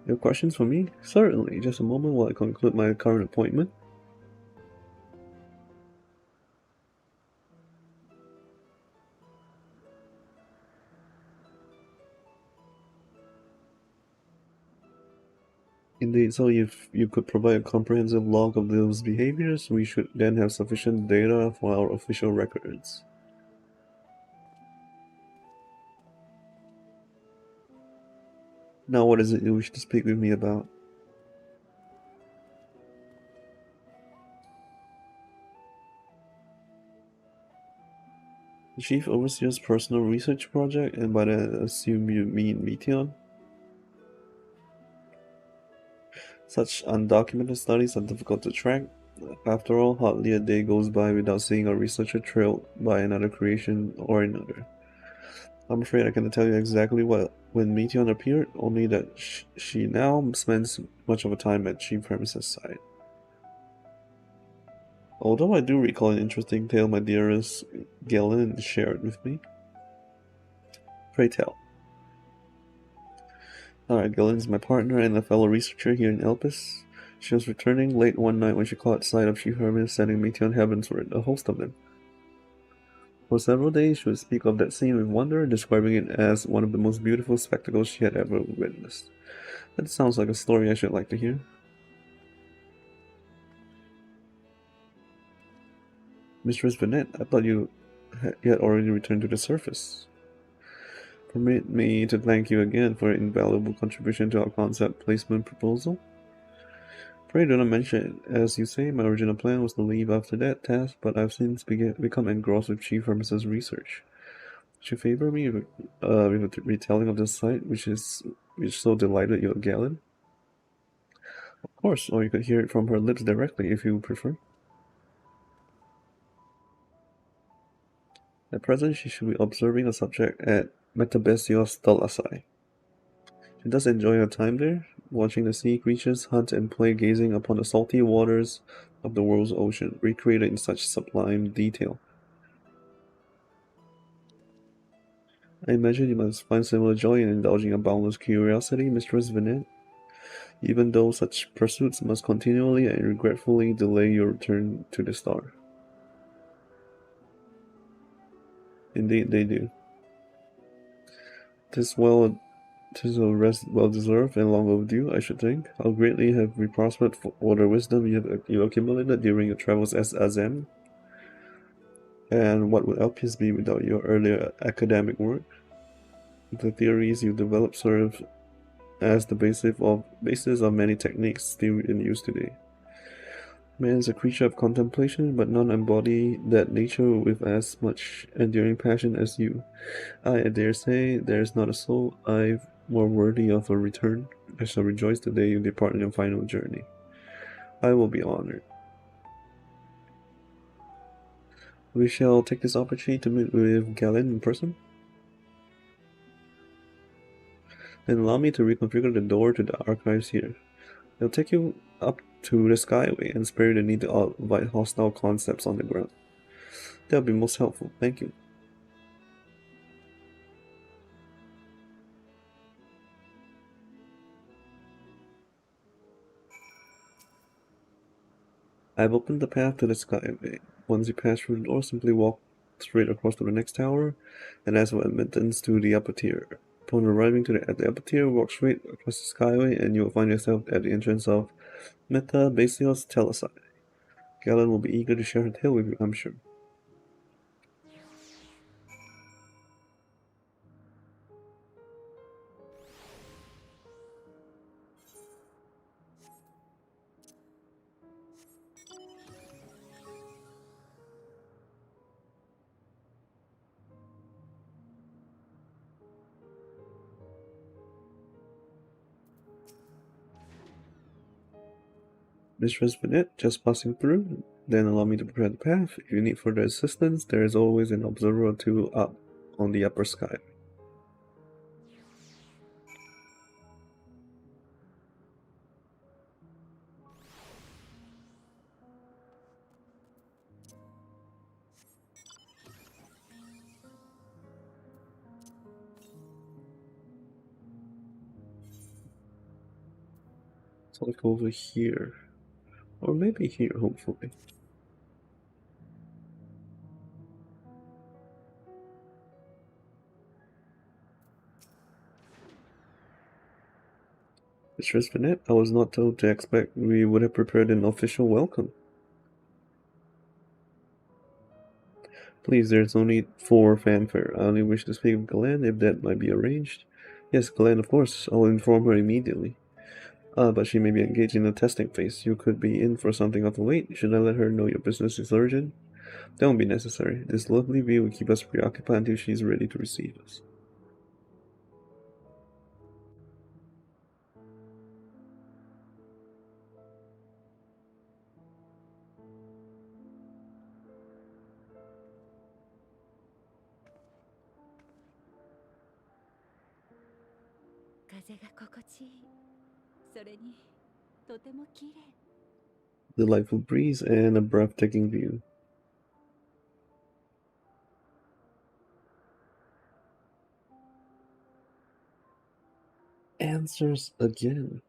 You have questions for me? Certainly. Just a moment while I conclude my current appointment. Indeed, so if you could provide a comprehensive log of those behaviors, we should then have sufficient data for our official records. Now what is it you wish to speak with me about? The Chief Overseer's personal research project, and by that I assume you mean Meteon? Such undocumented studies are difficult to track. After all, hardly a day goes by without seeing a researcher trailed by another creation or another. I'm afraid I cannot tell you exactly when Meteon appeared, only that she now spends much of her time at Chief Premises' side. Although I do recall an interesting tale my dearest Galen shared with me. Pray tell. Alright, Galen is my partner and a fellow researcher here in Elpis. She was returning late one night when she caught sight of Chief Hermes sending Meteon heavensward, a host of them. For several days she would speak of that scene with wonder, describing it as one of the most beautiful spectacles she had ever witnessed. That sounds like a story I should like to hear. Mistress Bennett, I thought you had already returned to the surface. Permit me to thank you again for your invaluable contribution to our concept placement proposal. Pray do not mention it. As you say, my original plan was to leave after that task, but I've since become engrossed with Chief Hermes' research. Would you favor me with a retelling of this site, which so delighted your Galen? Of course, or you could hear it from her lips directly if you prefer. At present, she should be observing a subject at Metabesios Thalasai. She does enjoy her time there, watching the sea creatures hunt and play, gazing upon the salty waters of the world's ocean, recreated in such sublime detail. I imagine you must find similar joy in indulging a boundless curiosity, Mistress Vinet, even though such pursuits must continually and regretfully delay your return to the star. Indeed, they do. Tis a rest well deserved and long overdue, I should think. How greatly have we prospered for the wisdom you accumulated during your travels as Azem? And what would Elpis be without your earlier academic work? The theories you developed serve as the basis of many techniques still in use today. Man is a creature of contemplation, but none embody that nature with as much enduring passion as you. I dare say there is not a soul I've more worthy of a return. I shall rejoice the day you depart on your final journey. I will be honored. We shall take this opportunity to meet with Galen in person. Then allow me to reconfigure the door to the archives here. It'll take you up to the Skyway and spare you the need to invite hostile concepts on the ground. That would be most helpful. Thank you. I've opened the path to the Skyway. Once you pass through the door, simply walk straight across to the next tower, and ask for admittance to the upper tier. Upon arriving at the upper tier, walk straight across the Skyway, and you will find yourself at the entrance of Metabesios Telasai. Galen will be eager to share her tale with you, I'm sure. Mistress Vanette, just passing through. Then allow me to prepare the path. If you need further assistance, there is always an observer or two up on the upper sky. So let's go over here. Or maybe here, hopefully. Mistress Vanette, I was not told to expect we would have prepared an official welcome. Please, there's no need for fanfare. I only wish to speak with Glenn, if that might be arranged. Yes, Glenn, of course. I'll inform her immediately. But she may be engaged in a testing phase. You could be in for something of a wait. Should I let her know your business is urgent? That won't be necessary. This lovely view will keep us preoccupied until she's ready to receive us. Delightful breeze and a breathtaking view. Answers again.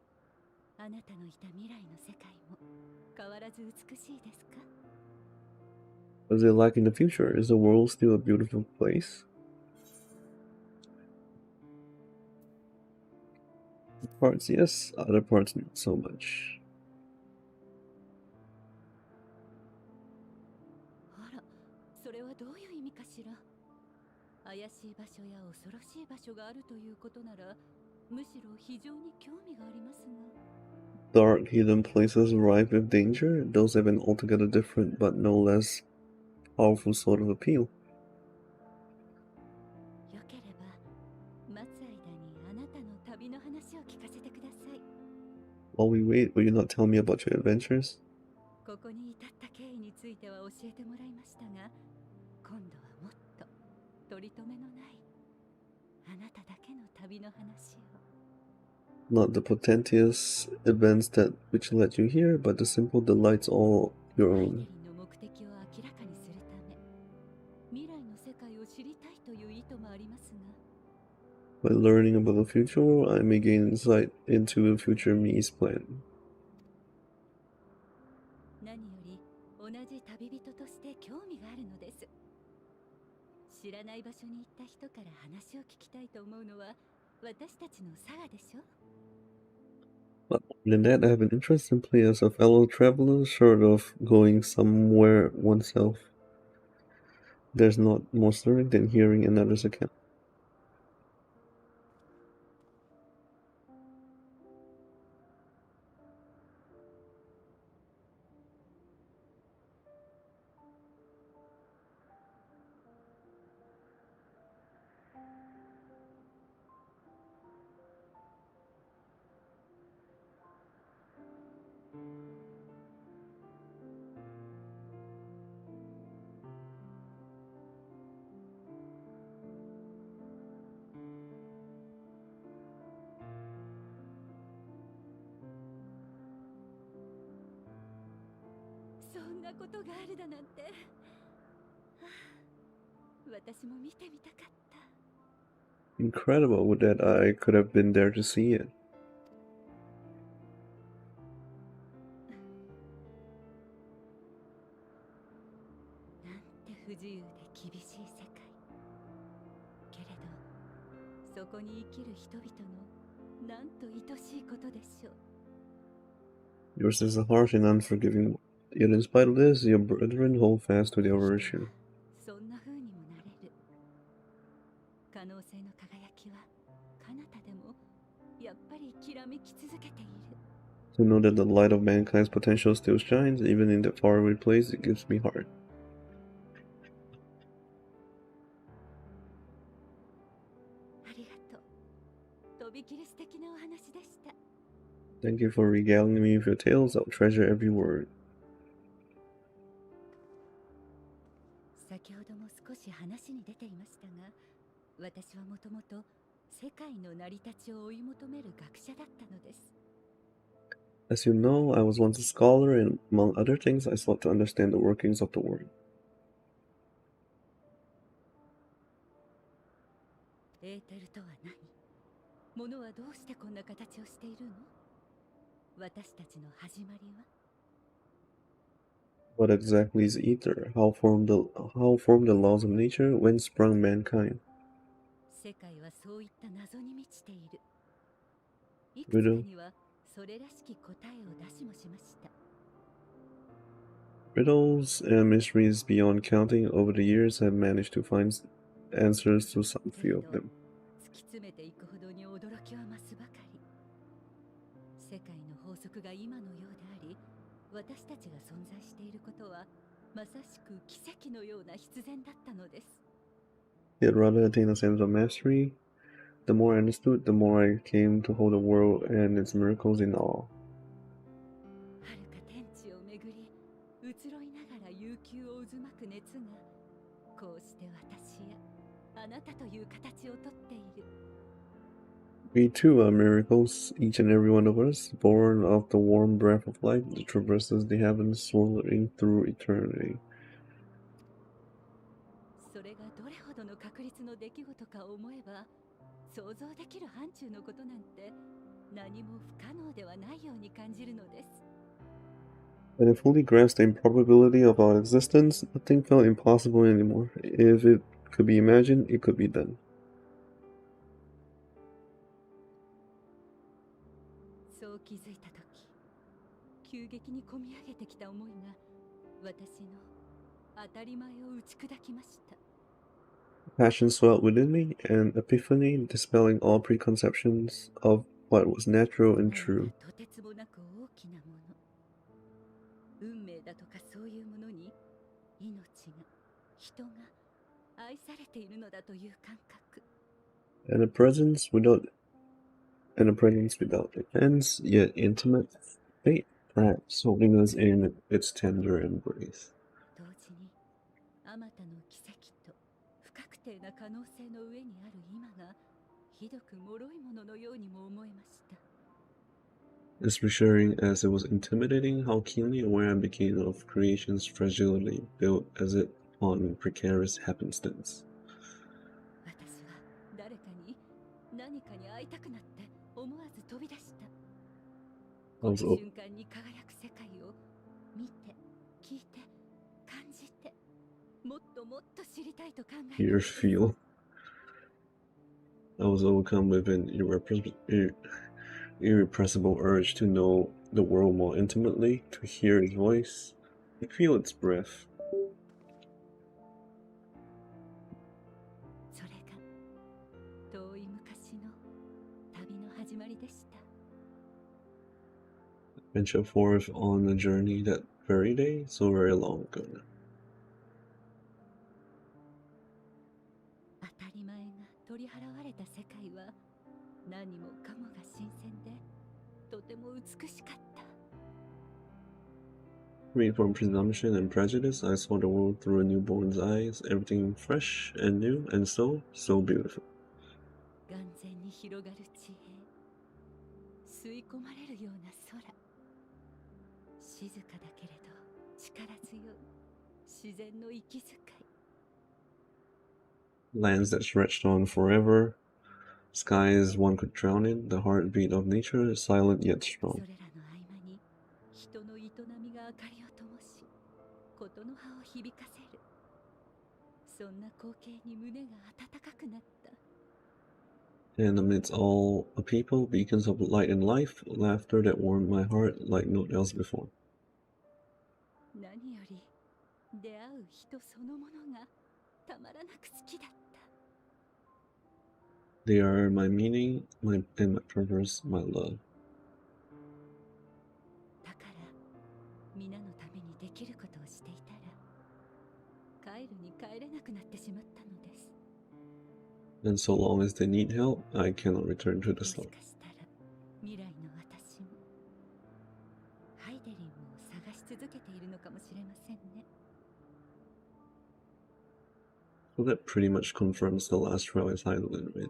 What is it like in the future? Is the world still a beautiful place? Parts yes, other parts not so much. Dark hidden places rife with danger, those have an altogether different but no less powerful sort of appeal. While we wait, will you not tell me about your adventures? Not the portentous events that which led you here, but the simple delights all your own. By learning about the future, I may gain insight into the future me's plan. But other than that, I have an interest simply as a fellow traveler, short of going somewhere oneself. There's not more stirring than hearing another's account. Incredible that I could have been there to see it. Yours is a harsh and unforgiving world. Yet in spite of this, your brethren hold fast to their virtue. To know that the light of mankind's potential still shines, even in that faraway place, it gives me heart. Thank you for regaling me with your tales. I'll treasure every word. 先ほども少し話に出ていましたが、私はもともと世界の成り立ちを追い求める学者だったのです。As you know, I was once a scholar, and among other things, I sought to understand the workings of the world. エーテルとは何？物はどうしてこんな形をしているの？私たちの始まりは？ What exactly is ether? How formed the laws of nature? When sprung mankind? 世界はそういった謎に満ちている。いくつか Riddle, にはそれらしき答えを出しもしました。 riddles and mysteries beyond counting. Over the years, I've managed to find answers to some け few れ of ど them. 突き詰めていくほどに驚きは増すばかり。世界の法則が今のようであり、私たちが存在していることはまさしく奇跡のような必然だったのです。 Yet rather attain a sense of mastery. The more I understood, the more I came to hold the world and its miracles in awe. はるか天地を巡り、移ろいながら悠久を渦巻く熱が、こうして私やあなたという形をとっている。 We too are miracles, each and every one of us, born of the warm breath of life that traverses the heavens, swirling through eternity. それがどれほどの確率の出来事か思えば、想像できる範疇のことなんて何も不可能ではないように感じるのです。 When I fully grasped the improbability of our existence, nothing felt impossible anymore. If it could be imagined, it could be done. そう気づいたとき、急激にこみ上げてきた思いが私の当たり前を打ち砕きました。 Passion swelled within me, an epiphany dispelling all preconceptions of what was natural and 世界 true. はとてつもなく大きなもの。運命だとかそういうものに命が、人が愛されているのだという感覚。 And a presence without defense, yet intimate fate, perhaps holding us in its tender embrace. 同時にあまたの奇跡と不確定な可能性の上にある今がひどく脆いもののようにも思えました。 As reassuring as it was intimidating, how keenly aware I became of creation's fragility, built as it on precarious happenstance. 私は誰かに何かに会いたくなって思わず飛び出した。 I この was o- 瞬間に輝く世界を見て、聞いて、感じて、もっともっと知りたいと考えたの Here です。 feel. I was overcome with an irrepressible urge to know the world more intimately, to hear its voice, to feel its breath. それが遠い昔の旅の始まりでした。 Venture forth on a journey that very day, so very long ago now. 当たり前が取り払われた世界は何もかもが新鮮でとても美しかった。 Free from presumption and prejudice, I saw the world through a newborn's eyes, everything fresh and new, and so beautiful. 眼前に広がる地平、吸い込まれるような空、静かだけれど力強い自然の息遣い。 Lands that stretched on forever, skies one could drown in, the heartbeat of nature, silent yet そ strong. れらの合間に人の営みが明かりを灯し、ことの葉を響かせる。そんな光景に胸が温かくなった。 And amidst all a people, beacons of light and life, laughter that warmed my heart like naught else before. 何より出会う人そのものがたまらなく好きだった。 They are my meaning, and my purpose, my love. だから皆のためにできることをしていたら帰るに帰れなくなってしまったのです。 And so long as they need help, I cannot return to the もし start. かしたら未来の私も続けているのかもしれませんね。 So that pretty much confirms the last trial is Heidelin, right?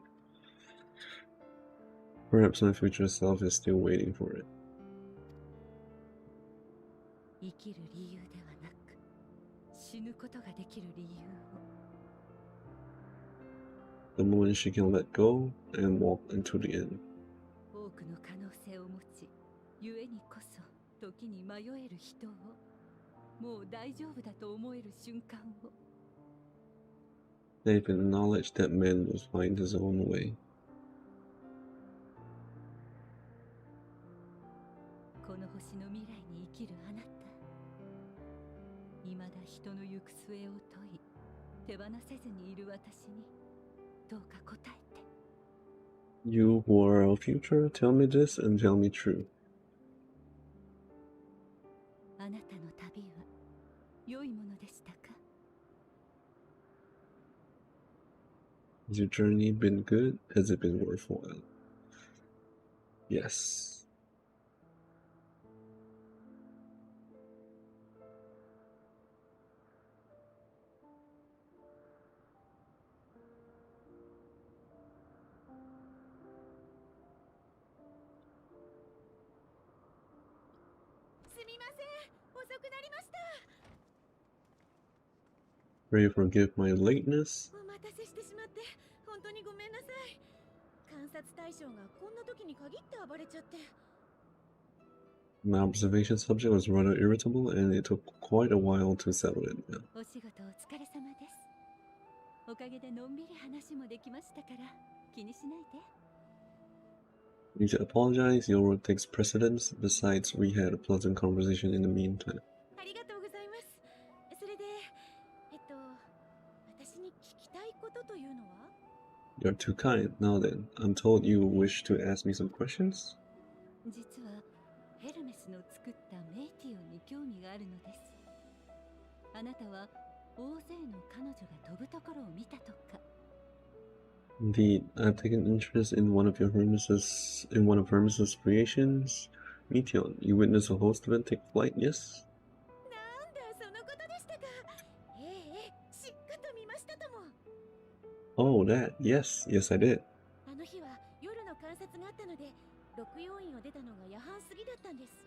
Perhaps my future self is still waiting for it. 生きる理由ではなく、死ぬことができる理由を。 The moment she can let go and walk into the end. 多くの可能性を持ち、故にこそ時に迷える人を、もう大丈夫だと思える瞬間を。 They've acknowledged that man will find his own way. この星の未来に生きるあなた、未だ人の行く末を問い、手放せずにいる私にどうか答えて。 You who are our future, tell me this and tell me true. あなたの旅は良いものでしたか？ Has your journey been good? Has it been worthwhile? Yes. すみません、遅くなりました。 Pray forgive my lateness. お待たせしてしまって本当にごめんなさい。観察対象がこんな時に限って暴れちゃって。 My observation subject was rather irritable and it took quite a while to settle it down. お仕事お疲れ様です。おかげでのんびり話もできましたから気にしないで。 I need to apologize, your word takes precedence. Besides, we had a pleasant conversation in the meantime. ありがとうございます。それで、私に聞きたいことというのは？ You're too kind. Now then, I'm told you wish to ask me some questions? 実はヘルメスの作ったメイティオンに興味があるのです。あなたは大勢の彼女が飛ぶところを見たとか。 Indeed, I've taken interest in one of Hermes's creations. Meteon, you witnessed a host event take flight, yes? なんだ、そのことでしたか。しっかと見ましたとも。 Oh, that. Yes, I did. あの日は夜の観察があったので、六要員を出たのが夜半過ぎだったんです。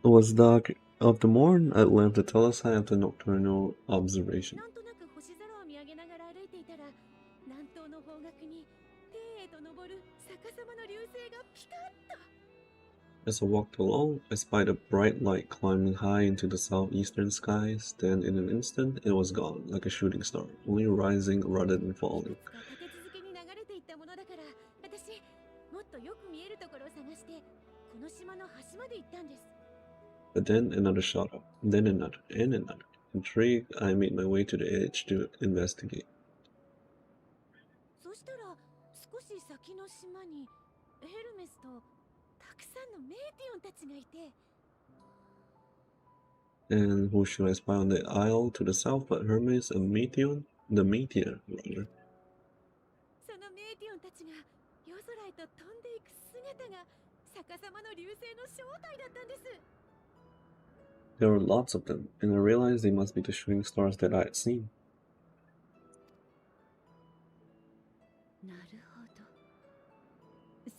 It was dark of the morn. I left the telesite after nocturnal observation. なんとなく星空を見上げながら歩いていたら、南東の方角に天へと昇る逆さまの流星がピカッと。 As I walked along, I spied a bright light climbing high into the southeastern skies. Then, in an instant, it was gone, like a shooting star, only rising rather than い falling. くつか立て続けに流れていったものだから、私もっとよく見えるところを探してこの島の端まで行ったんです。 But then another shot up, then another, and another. Intrigued, I made my way to the edge to investigate. そしたら少し先の島にヘルメスとたくさんのメーティオンたちがいて、 And who should I spy on the isle to the south but Hermes and Meteon? The Meteor, rather. そのメーティオンたちが夜空へと飛んでいく姿が逆さまの流星の正体だったんです。 There were lots of them, and I realized they must be the shooting stars that I had seen. なるほど。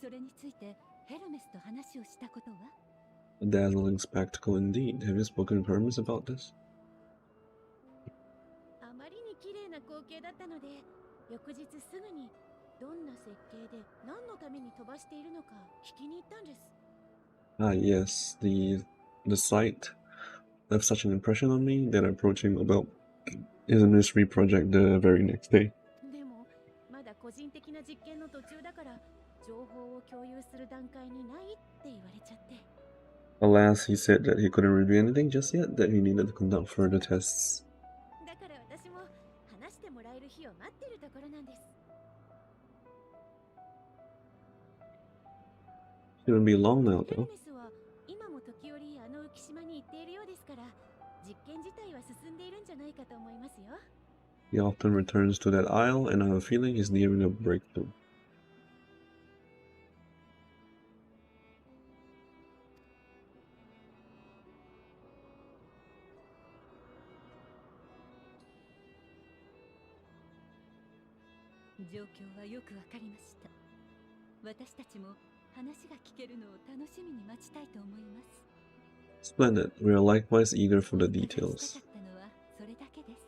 それについてヘルメスと話をしたことは？ A dazzling spectacle indeed. Have you spoken to Hermes about this? あまりに綺麗な光景だったので、翌日すぐにどんな設計で何のために飛ばしているのか聞きに行ったんです。 Ah, yes, the sight left such an impression on me that I approached him about his mystery project the very next day. でもまだ個人的な実験の途中だから情報を共有する段階にないって言われちゃって。 Alas, he said that he couldn't reveal anything just yet, that he needed to conduct further tests. だから私も話してもらえる日を待ってるところなんです。 Shouldn't be long now, ヘル though. メスは今も時折あの浮島に行っているようですから、実験自体は進んでいるんじゃないかと思いますよ。 He often returns to that isle, and I have a feeling he's nearing a breakthrough. ヘ状況はよくわかりました。私たちも話が聞けるのを楽しみに待ちたいと思います。 Splendid. We are likewise eager for the お伺いした details. かったのはそれだけです。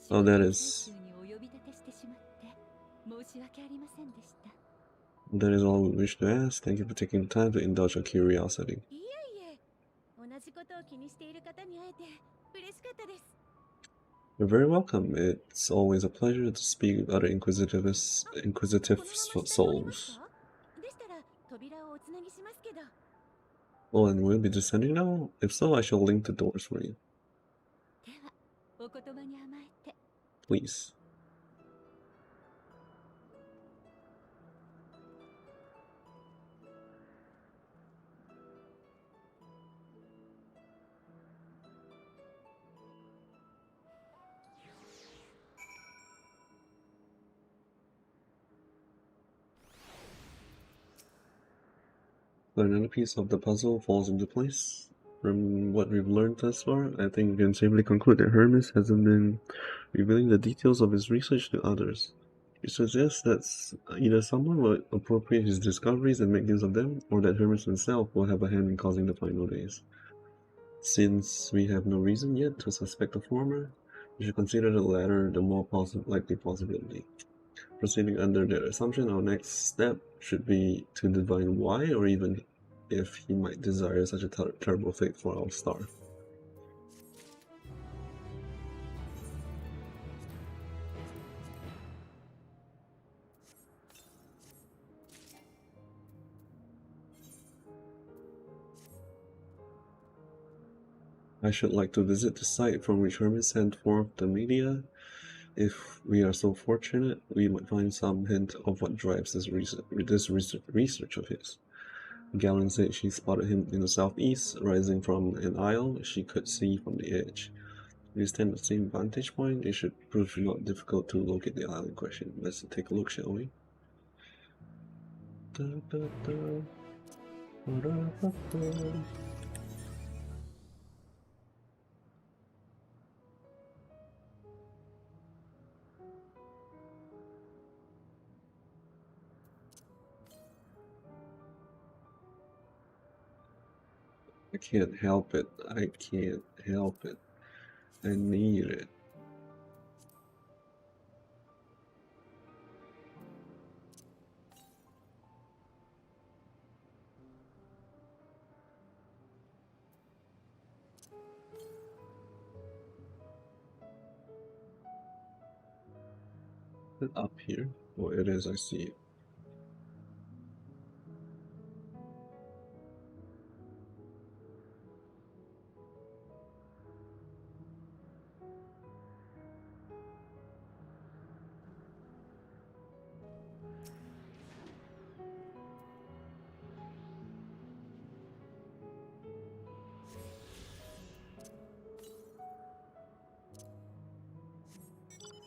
Oh, that 襲撃 is 最中にお呼び立てしてしまって申し訳ありませんでした。 that is all we wish to ask. Thank you for taking the time to indulge our curiosity. いえいえ、同じことを気にしている方に会えて嬉しかったです。 You're very welcome. It's always a pleasure to speak with other inquisitive このまま下に降ります souls. か？でしたら扉をおつなぎしますけど。 Oh, and we'll be descending now? If so, I shall link the doors for you. ではお言葉に甘えて。 Please. So another piece of the puzzle falls into place. From what we've learned thus far, I think we can safely conclude that Hermes hasn't been revealing the details of his research to others. It suggests that either someone will appropriate his discoveries and make use of them, or that Hermes himself will have a hand in causing the final days. Since we have no reason yet to suspect the former, we should consider the latter the more likely possibility. Proceeding under that assumption, our next step should be to divine why, or even if he might desire such a terrible fate for our star. I should like to visit the site from which Hermes sent forth the media. If we are so fortunate, we might find some hint of what drives this research of his. Galen said she spotted him in the southeast, rising from an isle she could see from the edge. If we stand at the same vantage point, it should prove not difficult to locate the island in question. Let's take a look, shall we? Da, da, da. Da-da-da-da. I can't help it. I can't help it. I need it. Is it up here? Oh, it is. I see it.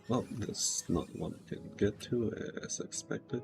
Well, that's not what I can get to as expected.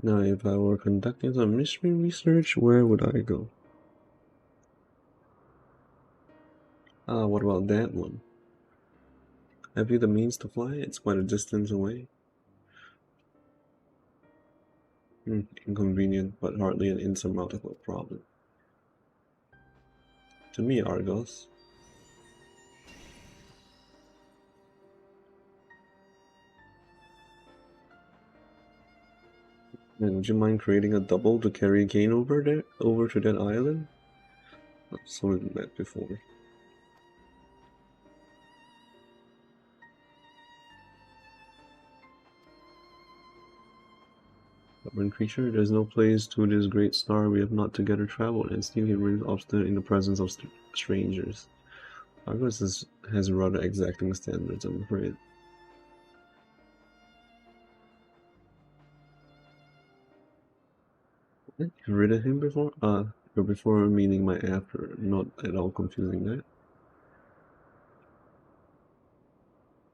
Now, if I were conducting some mystery research, where would I go? Ah, what about that one? Have you the means to fly? It's quite a distance away. Inconvenient, but hardly an insurmountable problem. To me, Argos. And would you mind creating a double to carry Kane over to that island? I've sorted that before. Stubborn creature, there's no place to this great star we have not together traveled, and still he remains obstinate in the presence of strangers. Argos has rather exacting standards, I'm afraid. You've rid of him before? Your before meaning my after, not at all confusing that.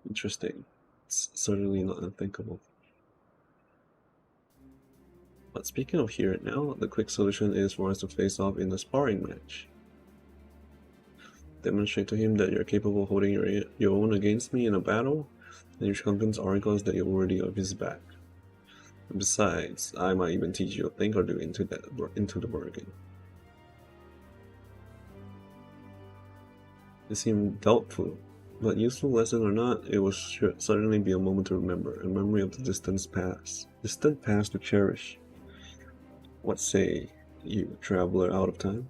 Interesting. It's certainly not unthinkable. But speaking of here and now, the quick solution is for us to face off in a sparring match. Demonstrate to him that you're capable of holding your own against me in a battle, and you should convince Argos that you're worthy of his back. Besides, I might even teach you a thing or two into the bargain. It seemed doubtful, but useful lesson or not, it will certainly be a moment to remember, a memory of the distant past to cherish. What say you, traveler out of time?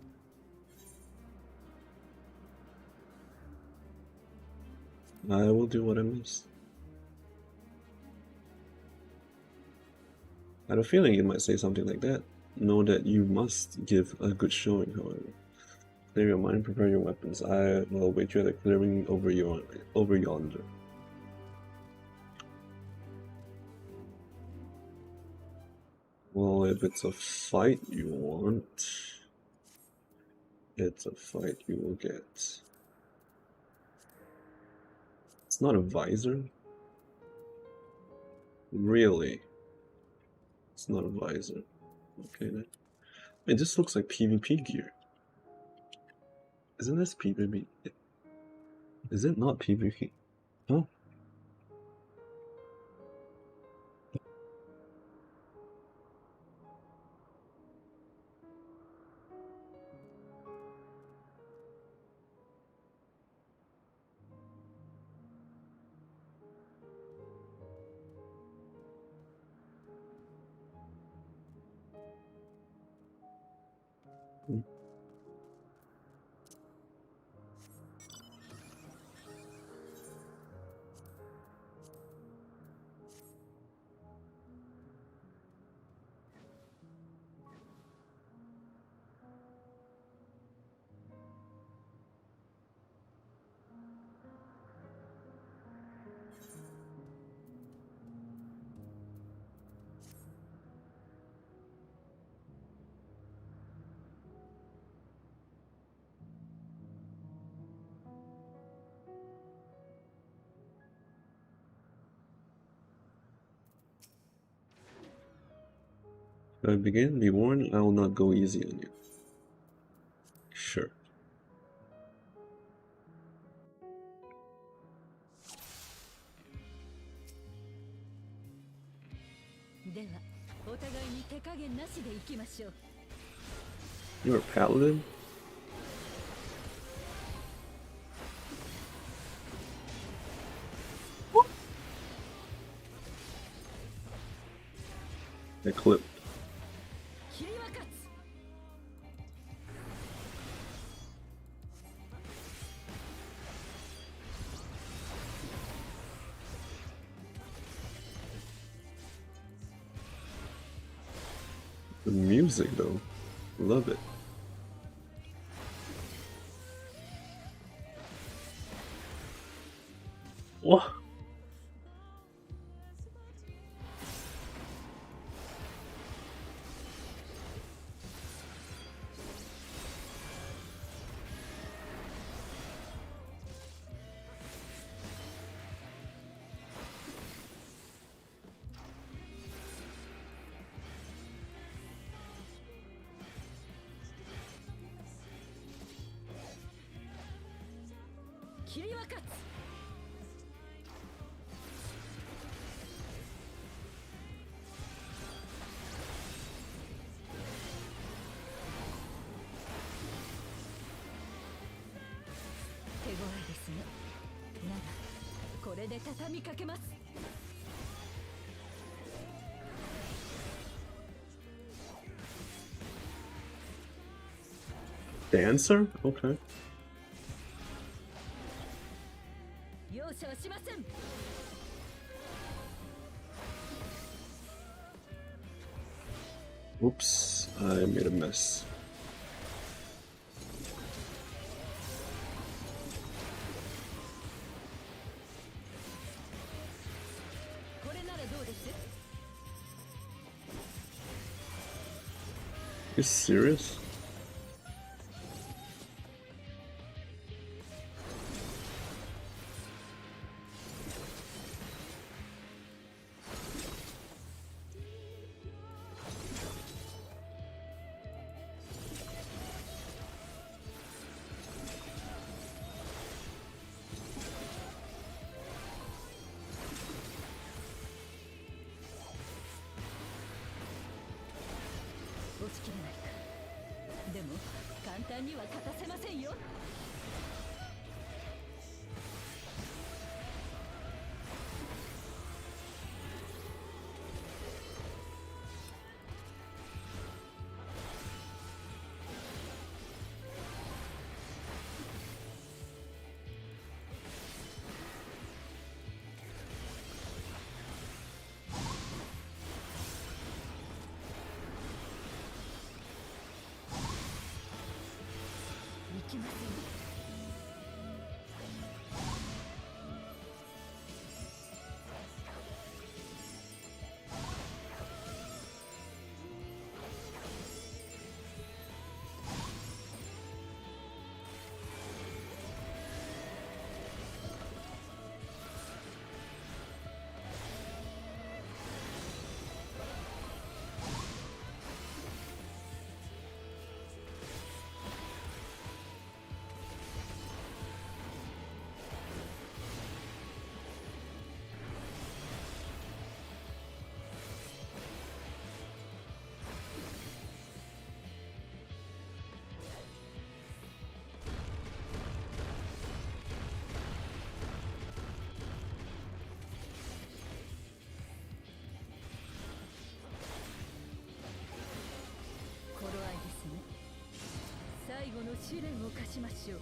I will do what I must. I had a feeling you might say something like that. Know that you must give a good showing, however. Clear your mind, prepare your weapons. I will await you at the clearing over yonder. Well, if it's a fight you want, it's a fight you will get. It's not a visor? Really? It's not a visor. Okay then. It just looks like PvP gear. Isn't this PvP? Is it not PvP? Huh? Should I begin? Be warned, I will not go easy on you. Sure. You're a paladin? I clipped. The music though, love it. Whoa. 切り分かつ。手強いですね。ならこれで畳みかけます。Dancer? Okay. 容赦はしません。Oops, I made a mess. これならどうです？ You serious?落ちきれないか。でも簡単には勝たせませんよ。行きますよ。頃合いですね。最後の試練を課しましょう。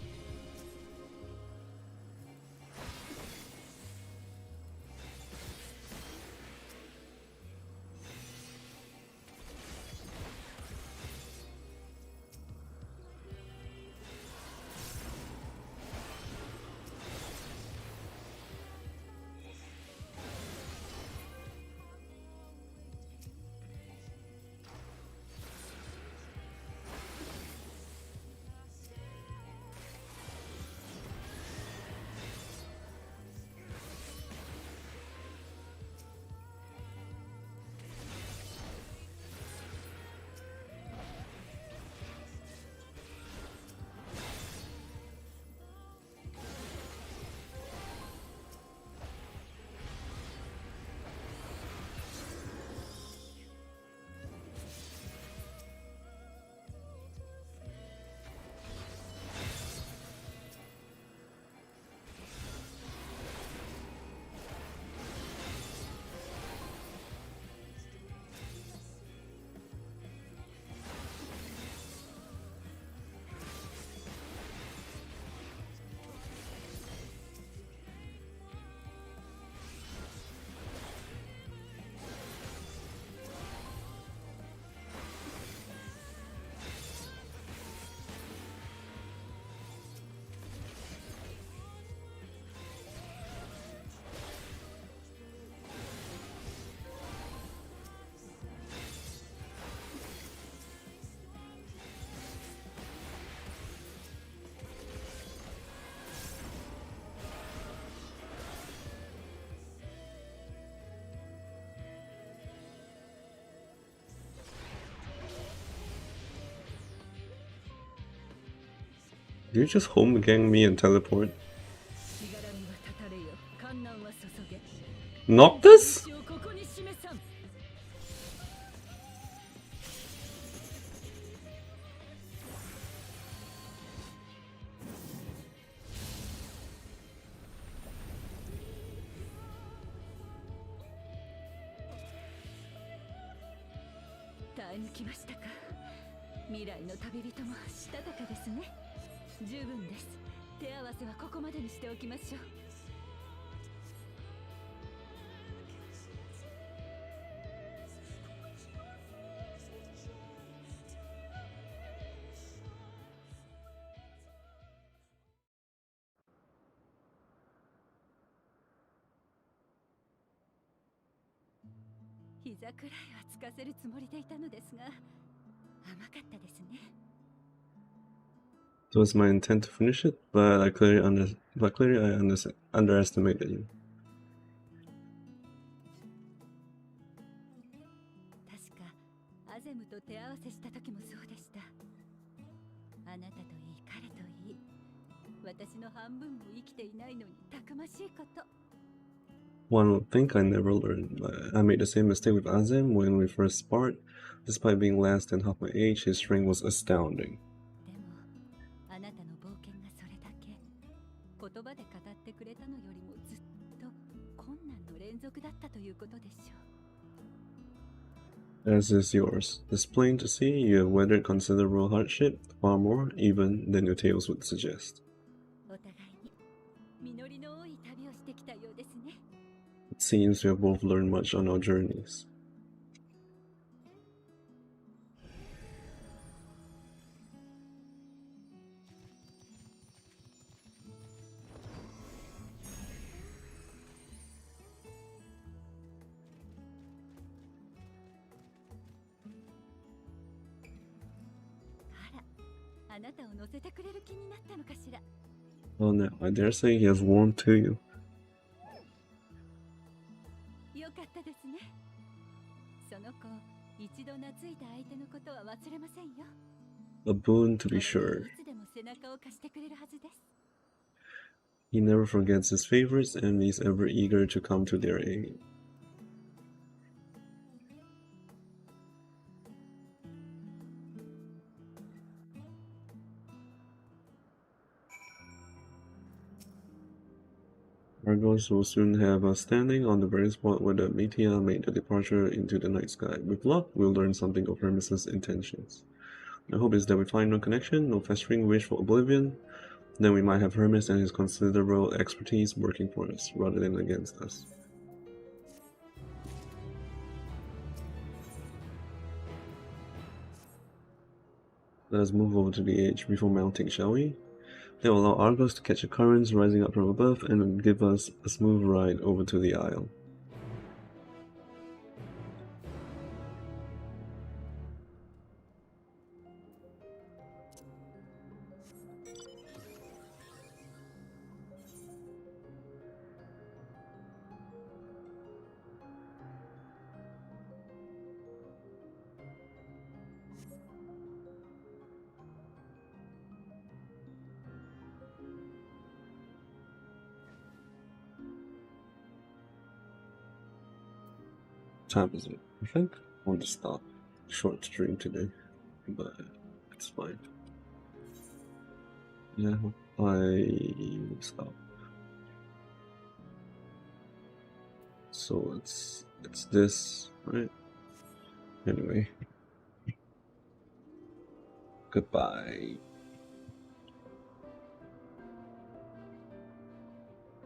You just home gang me and teleport? Noctis? をここに示さん。耐え抜きましたか。未来の旅人もしたたかですね。十分です。手合わせはここまでにしておきましょう。膝くらいはつかせるつもりでいたのですが、甘かったですね。It was my intent to finish it, but I clearly underestimated you. 確かアゼムと手合わせした時もそうでした。あなたといい彼といい、私の半分も生きていないのにたくましいこと。One would think I never learned. I made the same mistake with Azem when we first sparred. Despite being less than half my age, his strength was astounding. でもあなたの冒険がそれだけ、言葉で語ってくれたのよりもずっと困難の連続だったということでしょう。 As is yours. It's plain to see you have weathered considerable hardship, far more even than your tales would suggest. お互いに実りの多い旅をしてきたようですね。 It seems we have both learned much on our journeys. あら、あなたを乗せてくれる気になったのかしら。 Oh no, I dare say he has warmed to you. よかったですね。その子、一度懐いた相手のことは忘れませんよ。 A boon to be これで sure. いつでも背中を貸してくれるはずです。 He never forgets his favorites and is ever eager to come to their aid. Argos will soon have us standing on the very spot where the Meteor made the departure into the night sky. With luck, we'll learn something of Hermes' intentions. My hope is that we find no connection, no festering wish for oblivion. Then we might have Hermes and his considerable expertise working for us, rather than against us. Let us move over to the edge before mounting, shall we? They will allow Argos to catch the currents rising up from above and give us a smooth ride over to the isle. Time is it? I think I want to stop. Short stream today, but it's fine. Yeah, I stop. So it's this, right? Anyway. Goodbye.